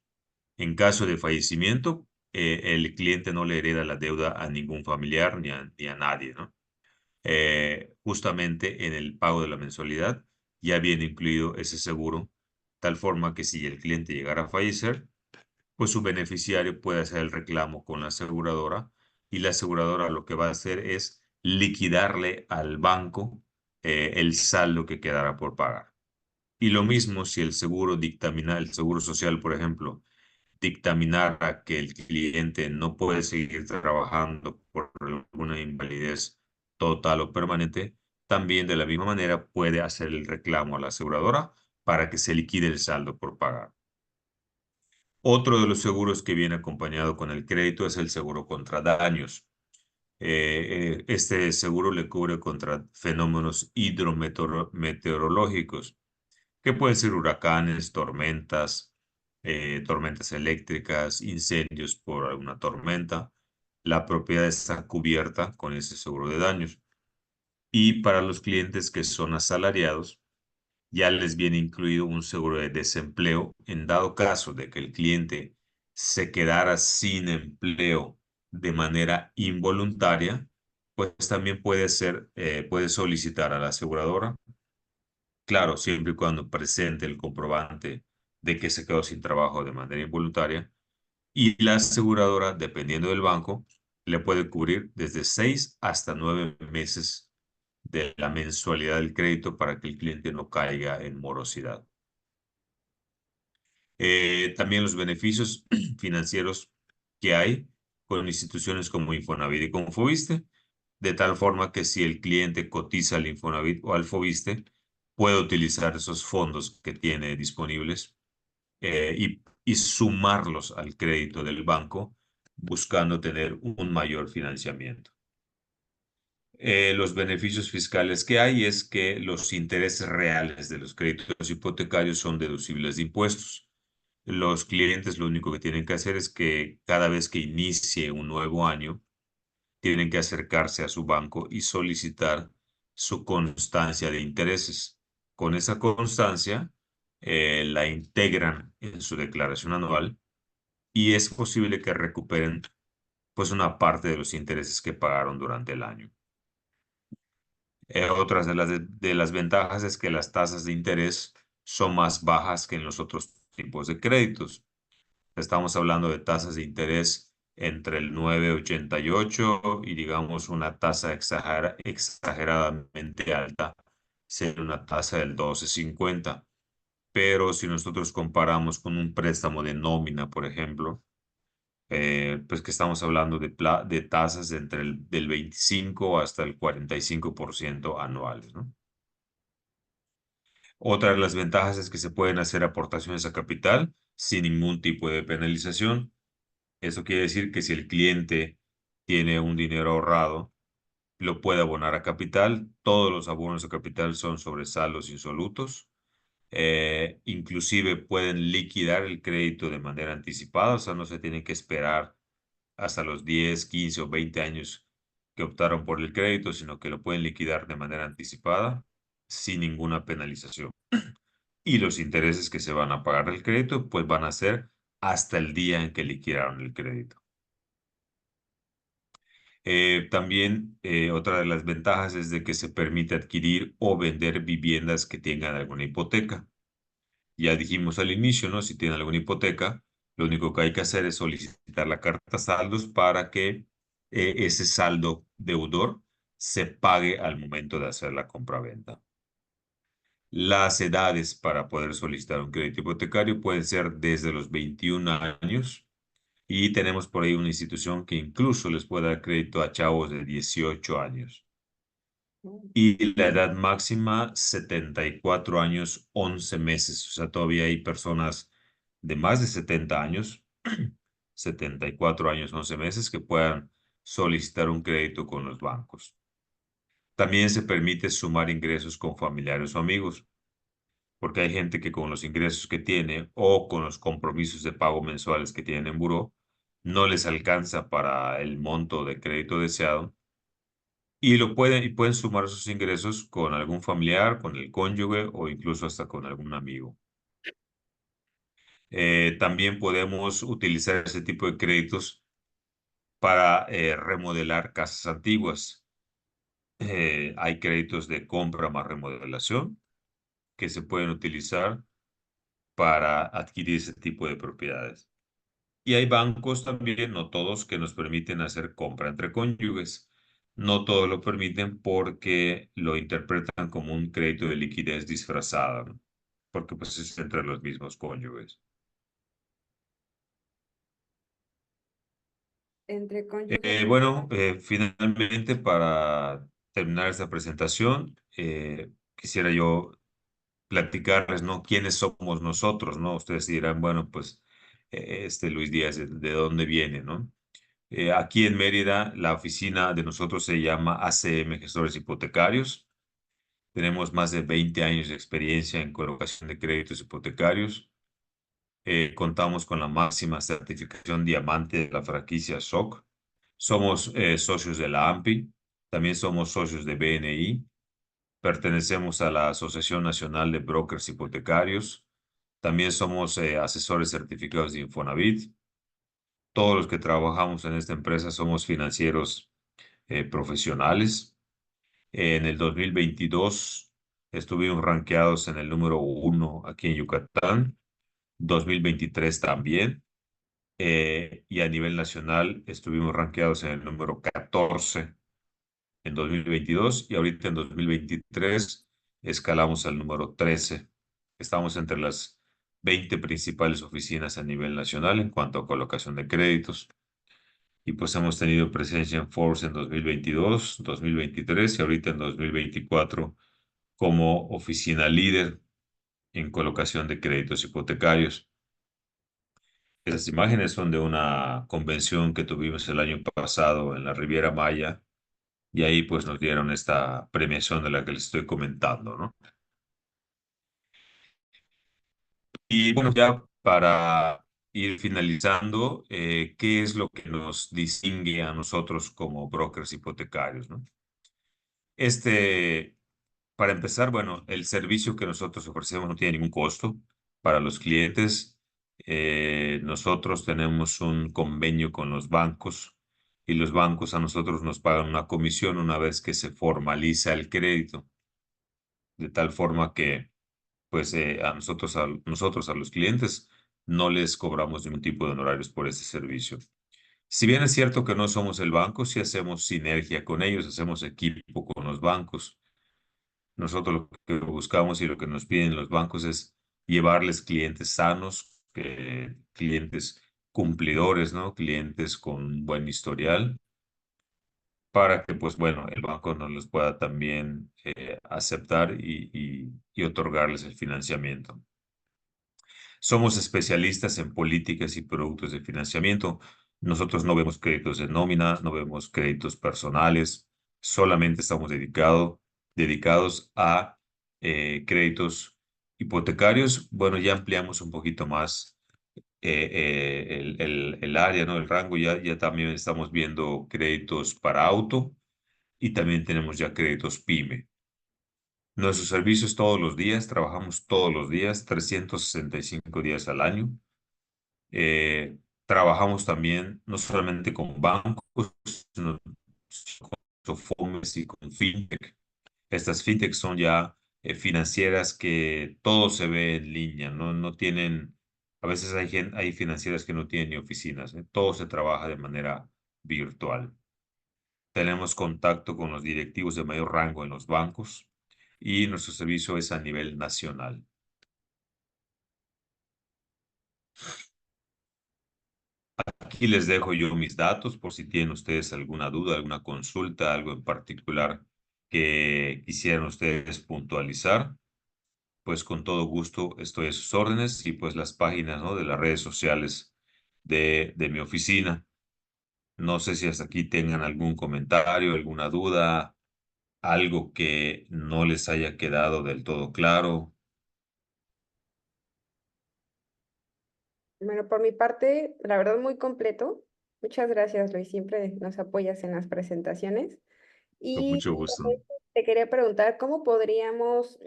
En caso de fallecimiento, el cliente no le hereda la deuda a ningún familiar ni a nadie, ¿no? Justamente en el pago de la mensualidad ya viene incluido ese seguro, tal forma que si el cliente llegara a fallecer, pues su beneficiario puede hacer el reclamo con la aseguradora y la aseguradora lo que va a hacer es liquidarle al banco el saldo que quedará por pagar. Y lo mismo si el seguro dictamina, el seguro social, por ejemplo, dictaminara que el cliente no puede seguir trabajando por alguna invalidez total o permanente, también de la misma manera puede hacer el reclamo a la aseguradora para que se liquide el saldo por pagar. Otro de los seguros que viene acompañado con el crédito es el seguro contra daños. Este seguro le cubre contra fenómenos hidrometeorológicos, que pueden ser huracanes, tormentas, tormentas eléctricas, incendios por alguna tormenta. La propiedad está cubierta con ese seguro de daños. Y para los clientes que son asalariados, ya les viene incluido un seguro de desempleo en dado caso de que el cliente se quedara sin empleo de manera involuntaria, pues también puede solicitar a la aseguradora, claro, siempre y cuando presente el comprobante de que se quedó sin trabajo de manera involuntaria, y la aseguradora, dependiendo del banco, le puede cubrir desde 6 hasta 9 meses de la mensualidad del crédito para que el cliente no caiga en morosidad. También los beneficios financieros que hay con instituciones como Infonavit y Confoviste, de tal forma que si el cliente cotiza al Infonavit o al Foviste, puede utilizar esos fondos que tiene disponibles y sumarlos al crédito del banco, buscando tener un mayor financiamiento. Los beneficios fiscales que hay es que los intereses reales de los créditos hipotecarios son deducibles de impuestos. Los clientes lo único que tienen que hacer es que cada vez que inicie un nuevo año, tienen que acercarse a su banco y solicitar su constancia de intereses. Con esa constancia, la integran en su declaración anual y es posible que recuperen pues una parte de los intereses que pagaron durante el año. Otras de las ventajas es que las tasas de interés son más bajas que en los otros tipos de créditos. Estamos hablando de tasas de interés entre el 9,88 y digamos una tasa exageradamente alta, sería una tasa del 12,50. Pero si nosotros comparamos con un préstamo de nómina, por ejemplo, pues que estamos hablando de tasas entre del 25 hasta el 45% anuales, ¿no? Otra de las ventajas es que se pueden hacer aportaciones a capital sin ningún tipo de penalización. Eso quiere decir que si el cliente tiene un dinero ahorrado, lo puede abonar a capital. Todos los abonos a capital son sobre saldos insolutos. Inclusive pueden liquidar el crédito de manera anticipada, o sea, no se tienen que esperar hasta los 10, 15 o 20 años que optaron por el crédito, sino que lo pueden liquidar de manera anticipada sin ninguna penalización. Y los intereses que se van a pagar del crédito, pues van a ser hasta el día en que liquidaron el crédito. También otra de las ventajas es de que se permite adquirir o vender viviendas que tengan alguna hipoteca. Ya dijimos al inicio, ¿no? Si tienen alguna hipoteca, lo único que hay que hacer es solicitar la carta saldos para que ese saldo deudor se pague al momento de hacer la compraventa. Las edades para poder solicitar un crédito hipotecario pueden ser desde los 21 años y tenemos por ahí una institución que incluso les puede dar crédito a chavos de 18 años. Y la edad máxima, 74 años, 11 meses. O sea, todavía hay personas de más de 70 años, 74 años, 11 meses, que puedan solicitar un crédito con los bancos. También se permite sumar ingresos con familiares o amigos, porque hay gente que con los ingresos que tiene o con los compromisos de pago mensuales que tienen en buró, no les alcanza para el monto de crédito deseado y pueden sumar sus ingresos con algún familiar, con el cónyuge o incluso hasta con algún amigo. También podemos utilizar ese tipo de créditos para remodelar casas antiguas. Hay créditos de compra más remodelación que se pueden utilizar para adquirir ese tipo de propiedades. Y hay bancos también, no todos, que nos permiten hacer compra entre cónyuges. No todos lo permiten porque lo interpretan como un crédito de liquidez disfrazada, ¿no? Porque pues es entre los mismos cónyuges. Entre cónyuges. Finalmente, para terminar esta presentación, quisiera yo platicarles, ¿no? ¿Quiénes somos nosotros, ¿no? Ustedes dirán, bueno, pues, este Luis Díaz, ¿de dónde viene, no? Aquí en Mérida, la oficina de nosotros se llama ACM Gestores Hipotecarios. Tenemos más de 20 años de experiencia en colocación de créditos hipotecarios. Contamos con la máxima certificación diamante de la franquicia SOC. Somos socios de la AMPI. También somos socios de BNI. Pertenecemos a la Asociación Nacional de Brokers Hipotecarios. También somos asesores certificados de Infonavit. Todos los que trabajamos en esta empresa somos financieros profesionales. En el 2022 estuvimos rankeados en el número 1 aquí en Yucatán, 2023 también, y a nivel nacional estuvimos rankeados en el número 14 en 2022 y ahorita en 2023 escalamos al número 13. Estamos entre las 20 principales oficinas a nivel nacional en cuanto a colocación de créditos. Y pues hemos tenido presencia en Forbes en 2022, 2023 y ahorita en 2024 como oficina líder en colocación de créditos hipotecarios. Esas imágenes son de una convención que tuvimos el año pasado en la Riviera Maya y ahí pues nos dieron esta premiación de la que les estoy comentando, ¿no? Y bueno, ya para ir finalizando, ¿qué es lo que nos distingue a nosotros como brokers hipotecarios, ¿no? Para empezar, bueno, el servicio que nosotros ofrecemos no tiene ningún costo para los clientes. Nosotros tenemos un convenio con los bancos y los bancos a nosotros nos pagan una comisión una vez que se formaliza el crédito, de tal forma que pues a los clientes no les cobramos ningún tipo de honorarios por ese servicio. Si bien es cierto que no somos el banco, sí hacemos sinergia con ellos, hacemos equipo con los bancos. Nosotros lo que buscamos y lo que nos piden los bancos es llevarles clientes sanos, clientes cumplidores, ¿no? Clientes con buen historial, para que, pues bueno, el banco nos los pueda también aceptar y otorgarles el financiamiento. Somos especialistas en políticas y productos de financiamiento. Nosotros no vemos créditos de nómina, no vemos créditos personales, solamente estamos dedicados a créditos hipotecarios. Bueno, ya ampliamos un poquito más el área, ¿no? El rango, ya también estamos viendo créditos para auto y también tenemos ya créditos PYME. Nuestros servicios todos los días, trabajamos todos los días, 365 días al año. Eh, Trabajamos también no solamente con bancos, sino con Sofomes y con fintech. Estas fintech son ya financieras que todo se ve en línea, no tienen, a veces hay financieras que no tienen ni oficinas, todo se trabaja de manera virtual. Tenemos contacto con los directivos de mayor rango en los bancos. y nuestro servicio es a nivel nacional. Aquí les dejo yo mis datos por si tienen ustedes alguna duda, alguna consulta, algo en particular que quisieran ustedes puntualizar. Pues con todo gusto estoy a sus órdenes y pues las páginas, ¿no?, de las redes sociales de mi oficina. No sé si hasta aquí tengan algún comentario, alguna duda, algo que no les haya quedado del todo claro. Bueno, por mi parte, la verdad muy completo. Muchas gracias, Luis. Siempre nos apoyas en las presentaciones. Con Y mucho gusto. también te quería preguntar, ¿cómo podríamos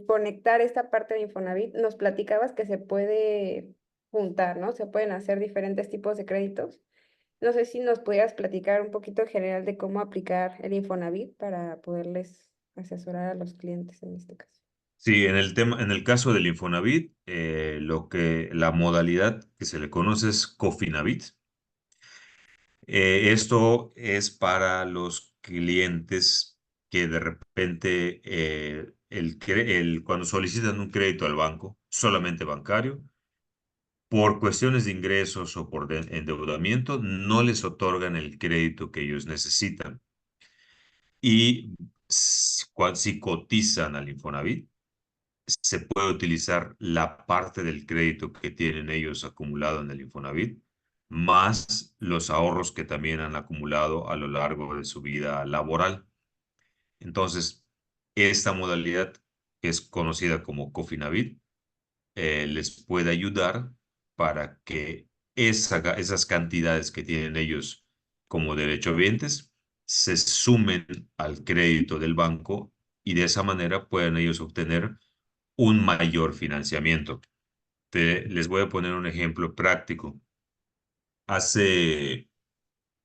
conectar esta parte de Infonavit? Nos platicabas que se puede juntar, ¿no? Se pueden hacer diferentes tipos de créditos. No sé si nos pudieras platicar un poquito en general de cómo aplicar el Infonavit para poderles asesorar a los clientes en este caso. Sí, en el caso del Infonavit, la modalidad que se le conoce es Cofinavit. Esto es para los clientes que de repente cuando solicitan un crédito al banco, solamente bancario, por cuestiones de ingresos o por endeudamiento, no les otorgan el crédito que ellos necesitan. Y si cotizan al Infonavit, se puede utilizar la parte del crédito que tienen ellos acumulado en el Infonavit, más los ahorros que también han acumulado a lo largo de su vida laboral. Entonces, esta modalidad, que es conocida como Cofinavit, les puede ayudar para que esas cantidades que tienen ellos como derechohabientes se sumen al crédito del banco y de esa manera pueden ellos obtener un mayor financiamiento. Les voy a poner un ejemplo práctico. Hace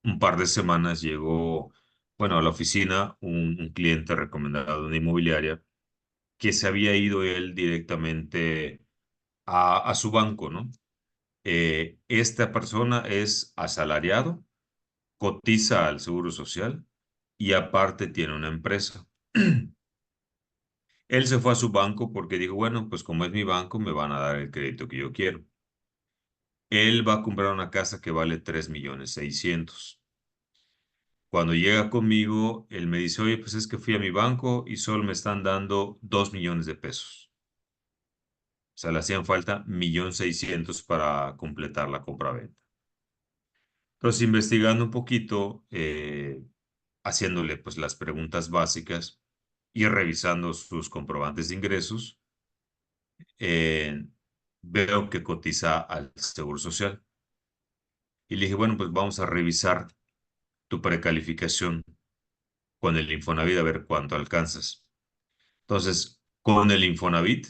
un par de semanas llegó, bueno, a la oficina un cliente recomendado de una inmobiliaria que se había ido él directamente a su banco, ¿no? Esta persona es asalariado, cotiza al Seguro Social y aparte tiene una empresa. Él se fue a su banco porque dijo, bueno, pues como es mi banco, me van a dar el crédito que yo quiero. Él va a comprar una casa que vale 3.600.000. Cuando llega conmigo, él me dice, oye, pues es que fui a mi banco y solo me están dando 2 millones de pesos. O sea, le hacían falta 1.600.000 para completar la compraventa. Entonces, investigando un poquito, haciéndole pues las preguntas básicas y revisando sus comprobantes de ingresos, eh, veo que cotiza al Seguro Social. Y le dije, bueno, pues vamos a revisar tu precalificación con el Infonavit a ver cuánto alcanzas. Entonces, con el Infonavit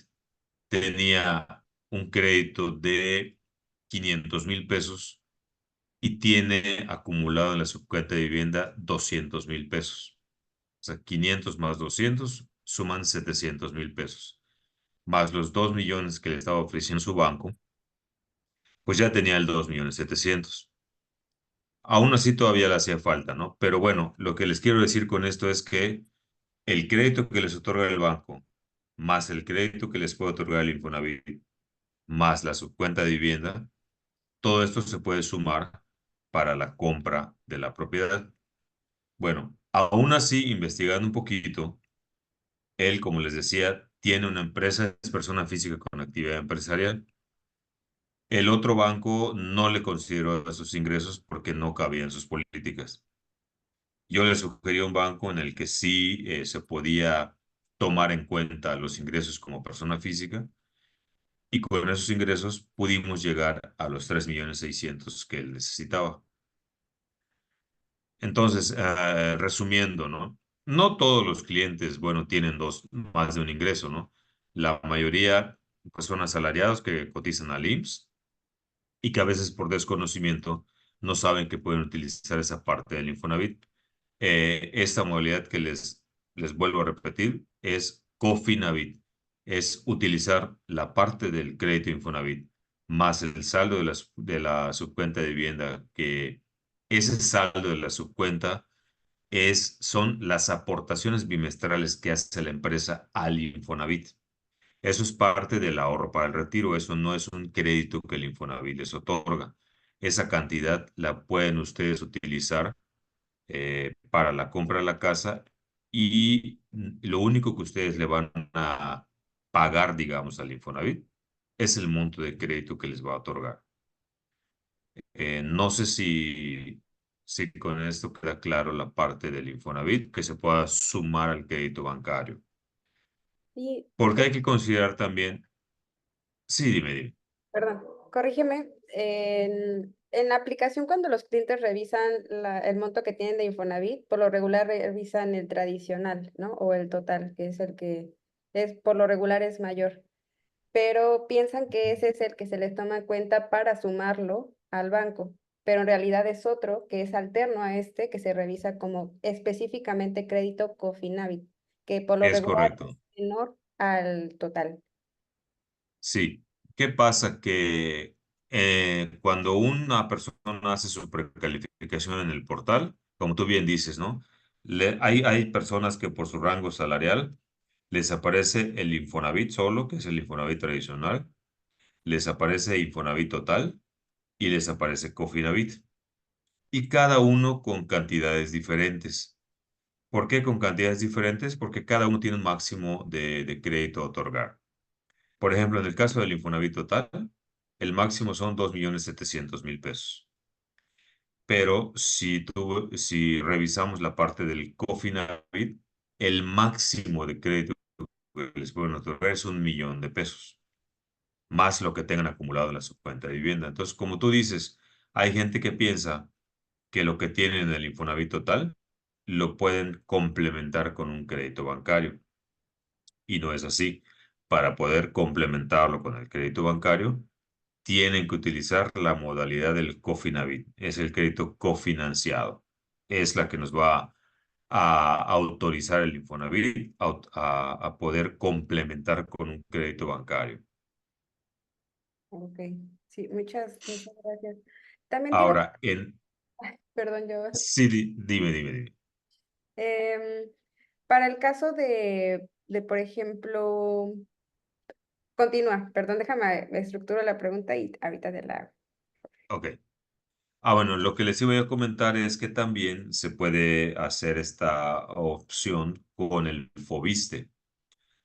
tenía un crédito de 500.000 pesos y tiene acumulado en la subcuenta de vivienda 200.000 pesos. O sea, 500 más 200 suman 700.000 pesos. Más los 2 millones que le estaba ofreciendo su banco, pues ya tenía el 2.700.000. Aún así todavía le hacía falta, ¿no? Pero bueno, lo que les quiero decir con esto es que el crédito que les otorga el banco, más el crédito que les puede otorgar el Infonavit, más la subcuenta de vivienda, todo esto se puede sumar para la compra de la propiedad. Bueno, aún así, investigando un poquito, él, como les decía, tiene una empresa, es persona física con actividad empresarial. El otro banco no le consideró esos ingresos porque no cabían sus políticas. Yo le sugerí un banco en el que sí se podía tomar en cuenta los ingresos como persona física y con esos ingresos pudimos llegar a los 3.600.000 que él necesitaba. Entonces, resumiendo, ¿no? No todos los clientes, bueno, tienen más de un ingreso, ¿no? La mayoría, pues, son asalariados que cotizan al IMSS y que a veces por desconocimiento no saben que pueden utilizar esa parte del Infonavit. Esta modalidad que les vuelvo a repetir es Cofinavit. Es utilizar la parte del crédito Infonavit más el saldo de la subcuenta de vivienda, que ese saldo de la subcuenta son las aportaciones bimestrales que hace la empresa al Infonavit. Eso es parte del ahorro para el retiro, eso no es un crédito que el Infonavit les otorga. Esa cantidad la pueden ustedes utilizar para la compra de la casa y lo único que ustedes le van a pagar, digamos, al Infonavit es el monto de crédito que les va a otorgar. No sé si con esto queda claro la parte del Infonavit que se pueda sumar al crédito bancario. Y Porque hay que considerar también, sí, dime. perdón, corrígeme. En la aplicación, cuando los clientes revisan el monto que tienen de Infonavit, por lo regular revisan el tradicional, ¿no? O el total, que es el que por lo regular es mayor. Pero piensan que ese es el que se les toma en cuenta para sumarlo al banco. Pero en realidad es otro que es alterno a este, que se revisa como específicamente crédito Cofinavit, que por lo Es regular correcto. es menor al total. Sí. ¿Qué pasa? Que cuando una persona hace su precalificación en el portal, como tú bien dices, ¿no? Hay personas que por su rango salarial les aparece el Infonavit solo, que es el Infonavit tradicional, les aparece Infonavit total y les aparece Cofinavit. Y cada uno con cantidades diferentes. ¿Por qué con cantidades diferentes? Porque cada uno tiene un máximo de crédito a otorgar. Por ejemplo, en el caso del Infonavit total, el máximo son 2.700.000 pesos. Pero si revisamos la parte del Cofinavit, el máximo de crédito que les pueden otorgar es 1.000.000 de pesos, más lo que tengan acumulado en la subcuenta de vivienda. Entonces, como tú dices, hay gente que piensa que lo que tienen en el Infonavit total lo pueden complementar con un crédito bancario. Y no es así. Para poder complementarlo con el crédito bancario, tienen que utilizar la modalidad del Cofinavit. Es el crédito cofinanciado. Es la que nos va a autorizar el Infonavit a poder complementar con un crédito bancario. Ok, sí, muchas gracias. También te iba, Ahora, perdón, yo, sí, dime. em, para el caso por ejemplo, continúa, perdón, déjame estructuro la pregunta y ahorita te la hago. Ok. Bueno, lo que les iba a comentar es que también se puede hacer esta opción con el Fobiste.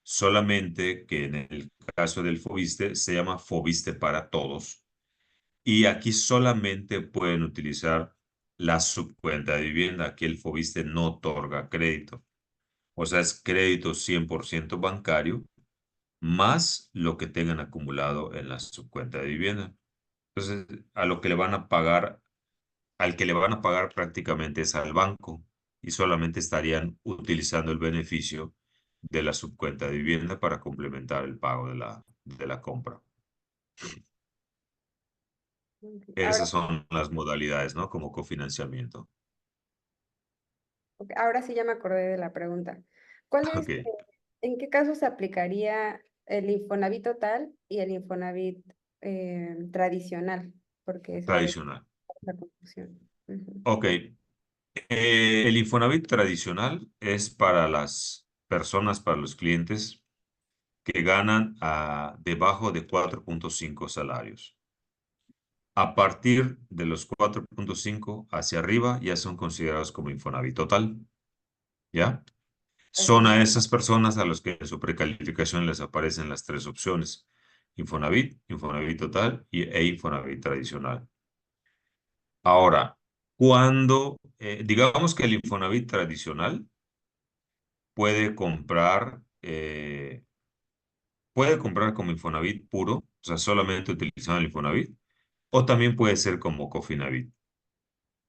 Solamente que en el caso del Fobiste se llama Fobiste para todos. Y aquí solamente pueden utilizar la subcuenta de vivienda. Aquí el Fobiste no otorga crédito. O sea, es crédito 100% bancario más lo que tengan acumulado en la subcuenta de vivienda. Entonces, a lo que le van a pagar, al que le van a pagar prácticamente es al banco y solamente estarían utilizando el beneficio de la subcuenta de vivienda para complementar el pago de la compra. Ok, Esas son las modalidades, ¿no? Como cofinanciamiento. ahora sí ya me acordé de la pregunta. ¿Cuál es, Ok, en qué caso se aplicaría el Infonavit total y el Infonavit tradicional? Porque esa es tradicional. la confusión. Ujú. Ok, el Infonavit tradicional es para las personas, para los clientes que ganan debajo de 4.5 salarios. A partir de los 4.5 hacia arriba ya son considerados como Infonavit total, ¿ya? Ok, Son a esas personas a los que en su precalificación les aparecen las tres opciones: Infonavit, Infonavit total e Infonavit tradicional. Ahora, digamos que el Infonavit tradicional puede comprar, puede comprar como Infonavit puro, o sea, solamente utilizando el Infonavit, o también puede ser como Cofinavit.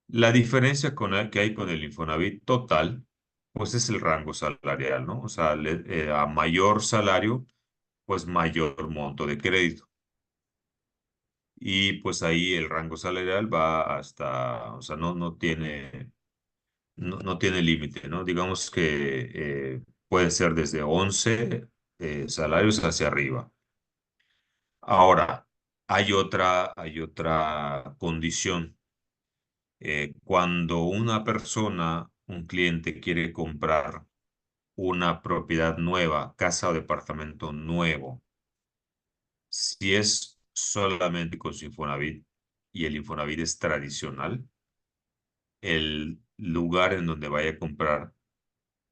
La diferencia que hay con el Infonavit total, pues es el rango salarial, ¿no? O sea, a mayor salario, pues mayor monto de crédito. Y pues ahí el rango salarial va hasta, o sea, no tiene límite, ¿no? Digamos que puede ser desde 11 salarios hacia arriba. Ahora, hay otra condición. Cuando una persona un cliente quiere comprar una propiedad nueva, casa o departamento nuevo, si es solamente con su Infonavit y el Infonavit es tradicional, el lugar en donde vaya a comprar,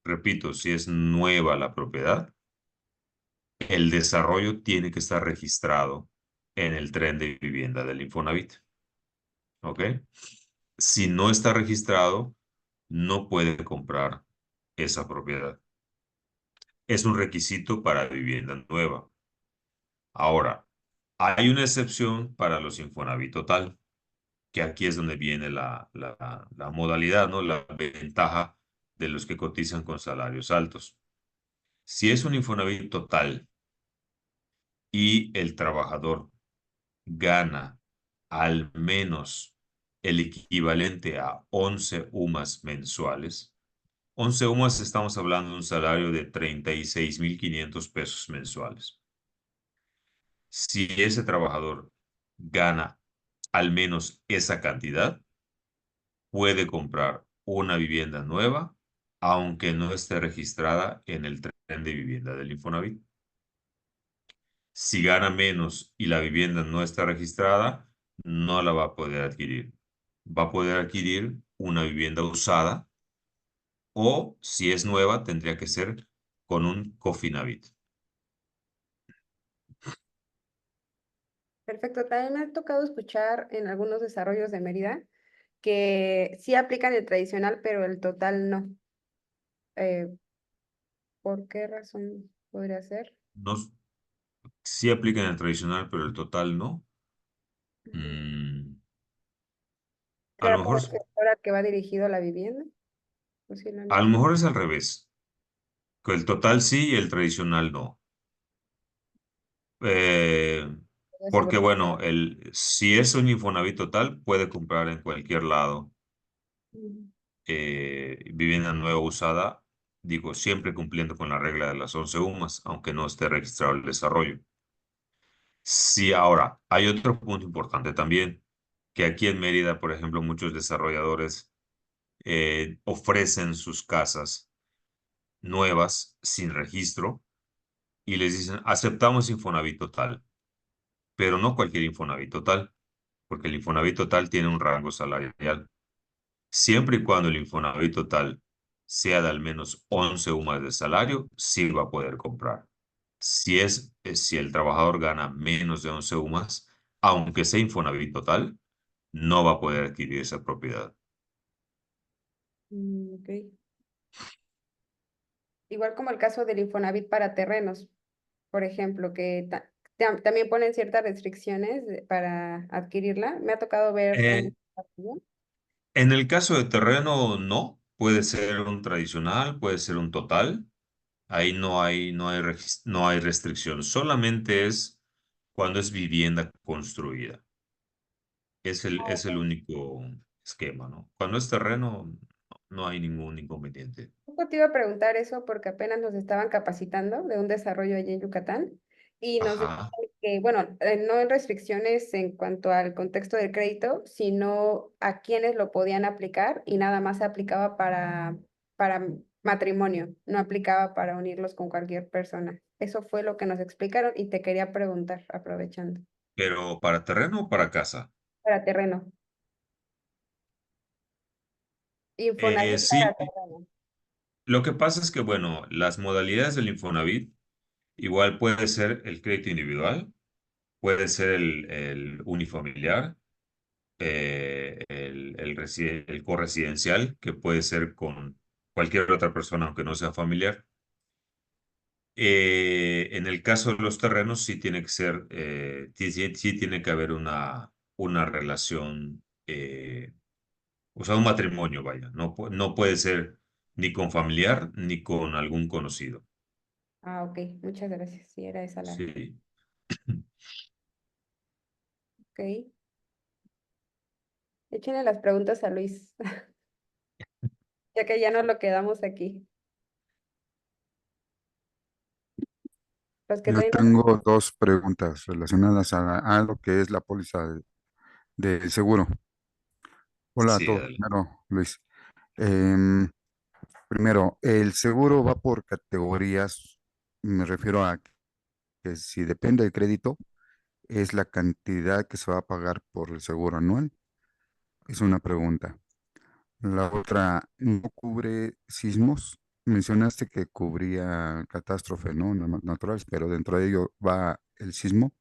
repito, si es nueva la propiedad, el desarrollo tiene que estar registrado en el tren de vivienda del Infonavit. ¿Ok? Si no está registrado, no puede comprar esa propiedad. Es un requisito para vivienda nueva. Ahora, hay una excepción para los Infonavit total, que aquí es donde viene la modalidad, ¿no? La ventaja de los que cotizan con salarios altos. Si es un Infonavit total y el trabajador gana al menos el equivalente a 11 UMAS mensuales, 11 UMAS estamos hablando de un salario de 36.500 pesos mensuales. Si ese trabajador gana al menos esa cantidad, puede comprar una vivienda nueva, aunque no esté registrada en el tren de vivienda del Infonavit. Si gana menos y la vivienda no está registrada, no la va a poder adquirir. Va a poder adquirir una vivienda usada o, si es nueva, tendría que ser con un Cofinavit. Perfecto. También me ha tocado escuchar en algunos desarrollos de Mérida que sí aplican el tradicional, pero el total no. Eh, ¿Por qué razón podría ser? No, sí aplica en el tradicional, pero el total no. Ujú. Mm, a lo ¿Será por mejor, el sector al que va dirigido la vivienda? a lo Posiblemente. mejor es al revés. Que el total sí y el tradicional no. Eh, Voy a Porque asegurar. bueno, si es un Infonavit total, puede comprar en cualquier lado Ujú. vivienda nueva usada, digo, siempre cumpliendo con la regla de las 11 UMAS, aunque no esté registrado el desarrollo. Sí, ahora, hay otro punto importante también, que aquí en Mérida, por ejemplo, muchos desarrolladores ofrecen sus casas nuevas sin registro y les dicen, aceptamos Infonavit total, pero no cualquier Infonavit total, porque el Infonavit total tiene un rango salarial. Siempre y cuando el Infonavit total sea de al menos 11 UMAS de salario, sí va a poder comprar. Si el trabajador gana menos de 11 UMAS, aunque sea Infonavit total, no va a poder adquirir esa propiedad. Ok. Igual como el caso del Infonavit para terrenos, por ejemplo, que también ponen ciertas restricciones para adquirirla. Me ha tocado ver Eh, en... en el caso de terreno, no. Puede ser un tradicional, puede ser un total. Ahí no hay restricción. Solamente es cuando es vivienda construida. Es el único esquema, ¿no? Cuando es terreno, no hay ningún inconveniente. Poco te iba a preguntar eso porque apenas nos estaban capacitando de un desarrollo allí en Yucatán y nos decían Ajá. que, bueno, no en restricciones en cuanto al contexto del crédito, sino a quienes lo podían aplicar y nada más se aplicaba para matrimonio, no aplicaba para unirlos con cualquier persona. Eso fue lo que nos explicaron y te quería preguntar, aprovechando, Pero ¿para terreno o para casa? para terreno. Infonavit para Sí, terreno. lo que pasa es que, bueno, las modalidades del Infonavit igual puede ser el crédito individual, puede ser el unifamiliar, el corresidencial, que puede ser con cualquier otra persona, aunque no sea familiar. En el caso de los terrenos, sí tiene que ser, sí tiene que haber una relación, o sea, un matrimonio, vaya. No, no puede ser ni con familiar ni con algún conocido. Ah, ok, muchas gracias. Sí, era esa la. Sí. Ok. Échenle las preguntas a Luis, ya que ya nos lo quedamos aquí. Los que Yo tengan. tengo dos preguntas relacionadas a lo que es la póliza del seguro. Hola a Sí, todos. adelante. Primero, Luis. Em, Primero, el seguro va por categorías. Me refiero a que si depende del crédito, es la cantidad que se va a pagar por el seguro anual. Es una pregunta. La otra, ¿no cubre sismos? Mencionaste que cubría catástrofe, ¿no? Naturales, pero dentro de ello va el sismo.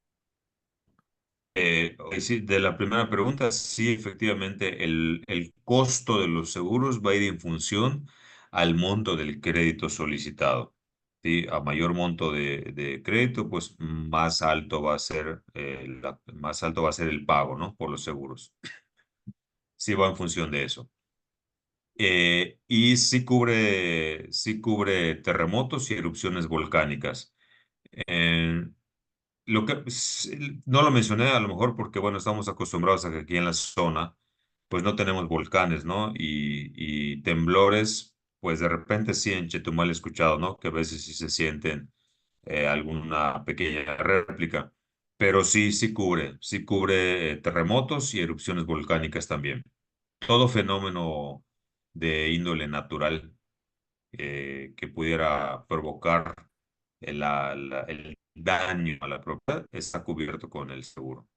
Ok, sí, de la primera pregunta, sí, efectivamente, el costo de los seguros va a ir en función al monto del crédito solicitado. ¿Sí? A mayor monto de crédito, pues más alto va a ser, más alto va a ser el pago, ¿no? Por los seguros. Sí, va en función de eso. Y sí cubre terremotos y erupciones volcánicas. Eh, no lo mencioné a lo mejor porque, bueno, estamos acostumbrados a que aquí en la zona, pues no tenemos volcanes, ¿no? Y temblores, pues de repente sí en Chetumal he escuchado, ¿no? Que a veces sí se sienten alguna pequeña réplica, pero sí cubre terremotos y erupciones volcánicas también. Todo fenómeno de índole natural que pudiera provocar el daño a la propiedad está cubierto con el seguro.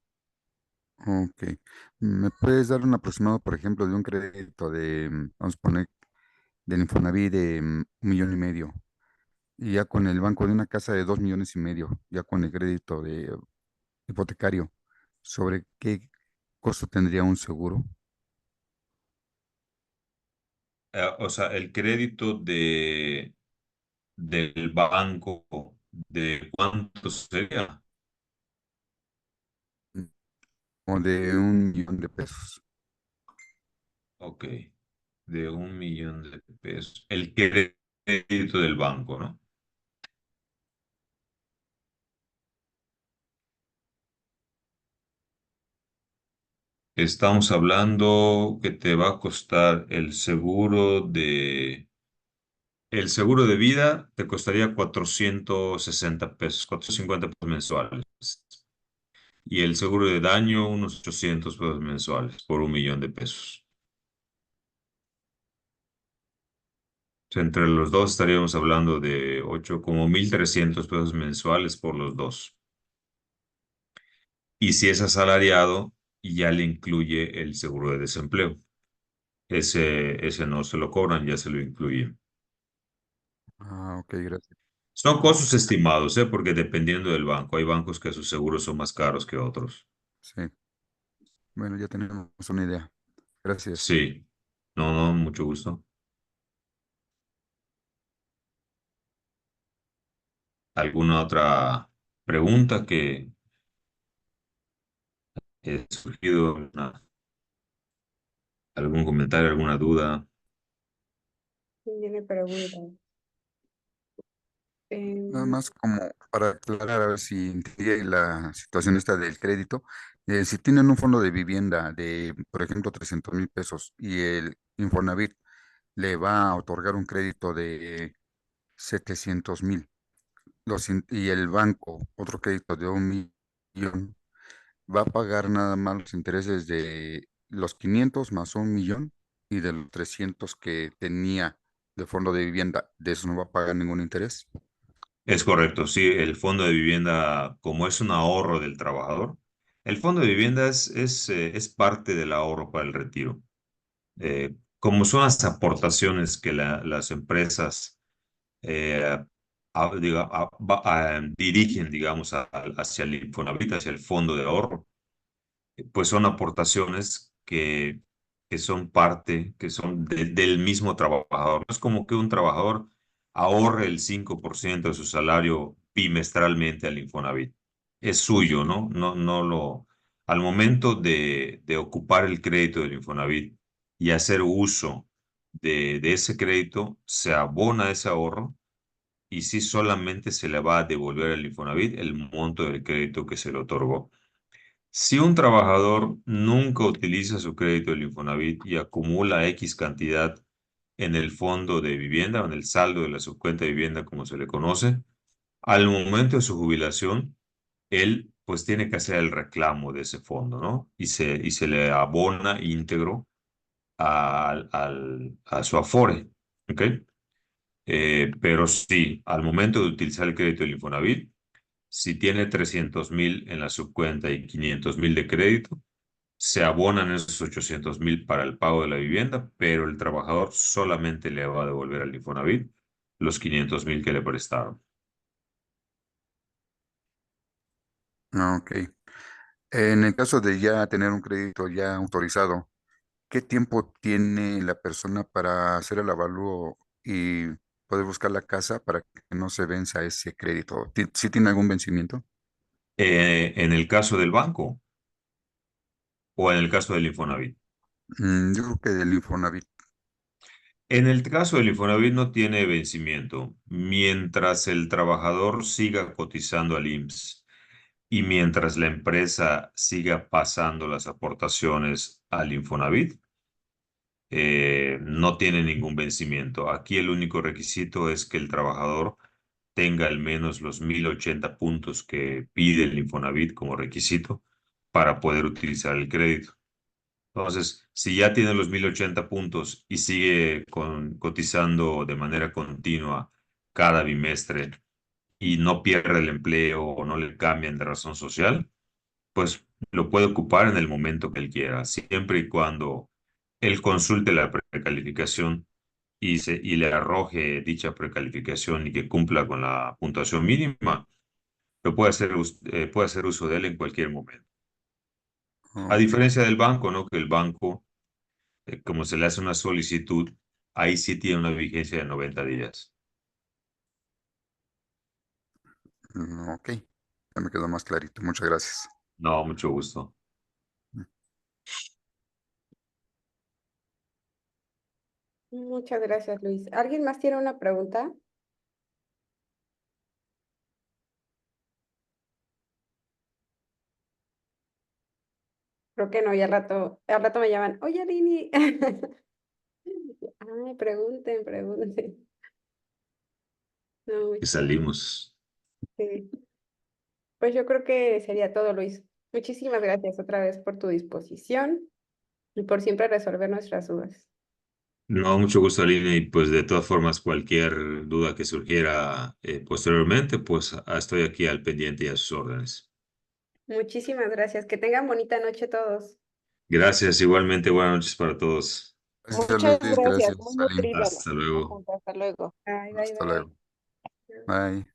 Ok. ¿Me puedes dar un aproximado, por ejemplo, de un crédito vamos a poner, del Infonavit de 1,5 millones? Y ya con el banco de una casa de 2,5 millones, ya con el crédito de hipotecario, ¿sobre qué costo tendría un seguro? O sea, el crédito del banco, ¿de cuánto sería? O de 1 millón de pesos. Ok, de 1 millón de pesos. El crédito del banco, ¿no? Estamos hablando que te va a costar el seguro de vida te costaría 460 pesos, 450 pesos mensuales. Y el seguro de daño, unos 800 pesos mensuales por 1 millón de pesos. O sea, entre los dos estaríamos hablando de 8, como 1,300 pesos mensuales por los dos. Y si es asalariado, ya le incluye el seguro de desempleo. Ese no se lo cobran, ya se lo incluye. Ah, ok, gracias. Son costos estimados, ¿eh? Porque dependiendo del banco, hay bancos que sus seguros son más caros que otros. Sí, bueno, ya tenemos una idea. Gracias. Sí, no, no, mucho gusto. ¿Alguna otra pregunta que haya surgido? ¿Algún comentario, alguna duda? Tiene preguntas. Nada Em, más como para aclarar, a ver si entendí la situación esta del crédito. Si tienen un fondo de vivienda de, por ejemplo, 300,000 pesos y el Infonavit le va a otorgar un crédito de 700,000, y el banco otro crédito de 1 millón, va a pagar nada más los intereses de los 500 más 1 millón, y de los 300 que tenía de fondo de vivienda, de eso no va a pagar ningún interés. Es correcto, sí, el fondo de vivienda, como es un ahorro del trabajador, el fondo de vivienda es parte del ahorro para el retiro. Como son las aportaciones que las empresas eh, dirigen, digamos, hacia el Infonavit, hacia el fondo de ahorro, pues son aportaciones que son parte, que son del mismo trabajador. No es como que un trabajador ahorre el 5% de su salario bimestralmente al Infonavit. Es suyo, ¿no? Al momento de ocupar el crédito del Infonavit y hacer uso de ese crédito, se abona ese ahorro y sí solamente se le va a devolver al Infonavit el monto del crédito que se le otorgó. Si un trabajador nunca utiliza su crédito del Infonavit y acumula X cantidad en el fondo de vivienda o en el saldo de la subcuenta de vivienda, como se le conoce, al momento de su jubilación, él pues tiene que hacer el reclamo de ese fondo, ¿no? Y se le abona íntegro a su Afore, ¿ok? Pero sí, al momento de utilizar el crédito del Infonavit, si tiene 300,000 en la subcuenta y 500,000 de crédito, se abonan esos 800,000 para el pago de la vivienda, pero el trabajador solamente le va a devolver al Infonavit los 500,000 que le prestaron. Ok. En el caso de ya tener un crédito ya autorizado, ¿qué tiempo tiene la persona para hacer el avalúo y poder buscar la casa para que no se venza ese crédito? ¿Sí tiene algún vencimiento? En el caso del banco o en el caso del Infonavit. Yo creo que del Infonavit. En el caso del Infonavit no tiene vencimiento. Mientras el trabajador siga cotizando al IMSS y mientras la empresa siga pasando las aportaciones al Infonavit, no tiene ningún vencimiento. Aquí el único requisito es que el trabajador tenga al menos los 1,080 puntos que pide el Infonavit como requisito para poder utilizar el crédito. Entonces, si ya tiene los 1,080 puntos y sigue cotizando de manera continua cada bimestre y no pierde el empleo o no le cambian de razón social, pues lo puede ocupar en el momento que él quiera, siempre y cuando él consulte la precalificación y le arroje dicha precalificación y que cumpla con la puntuación mínima, lo puede hacer uso de él en cualquier momento. A Ok. diferencia del banco, ¿no? Que el banco, como se le hace una solicitud, ahí sí tiene una vigencia de 90 días. Ok. Ya me quedó más clarito. Muchas gracias. No, mucho gusto. Muchas gracias, Luis. ¿Alguien más tiene una pregunta? Creo que no, y al rato me llaman, oye, Lini. Ay, pregunten, pregunten. No, muy Que chido. salimos. Sí. Pues yo creo que sería todo, Luis. Muchísimas gracias otra vez por tu disposición y por siempre resolver nuestras dudas. No, mucho gusto, Aline, y pues de todas formas, cualquier duda que surgiera posteriormente, pues estoy aquí al pendiente y a sus órdenes. Muchísimas gracias. Que tengan bonita noche todos. Gracias, igualmente, buenas noches para todos. Gracias, Muchas Luis. gracias, muy Gracias, Aline. nutrida Hasta la luego. junta. Hasta luego. Bye, bye, Hasta luego. bye. Bye.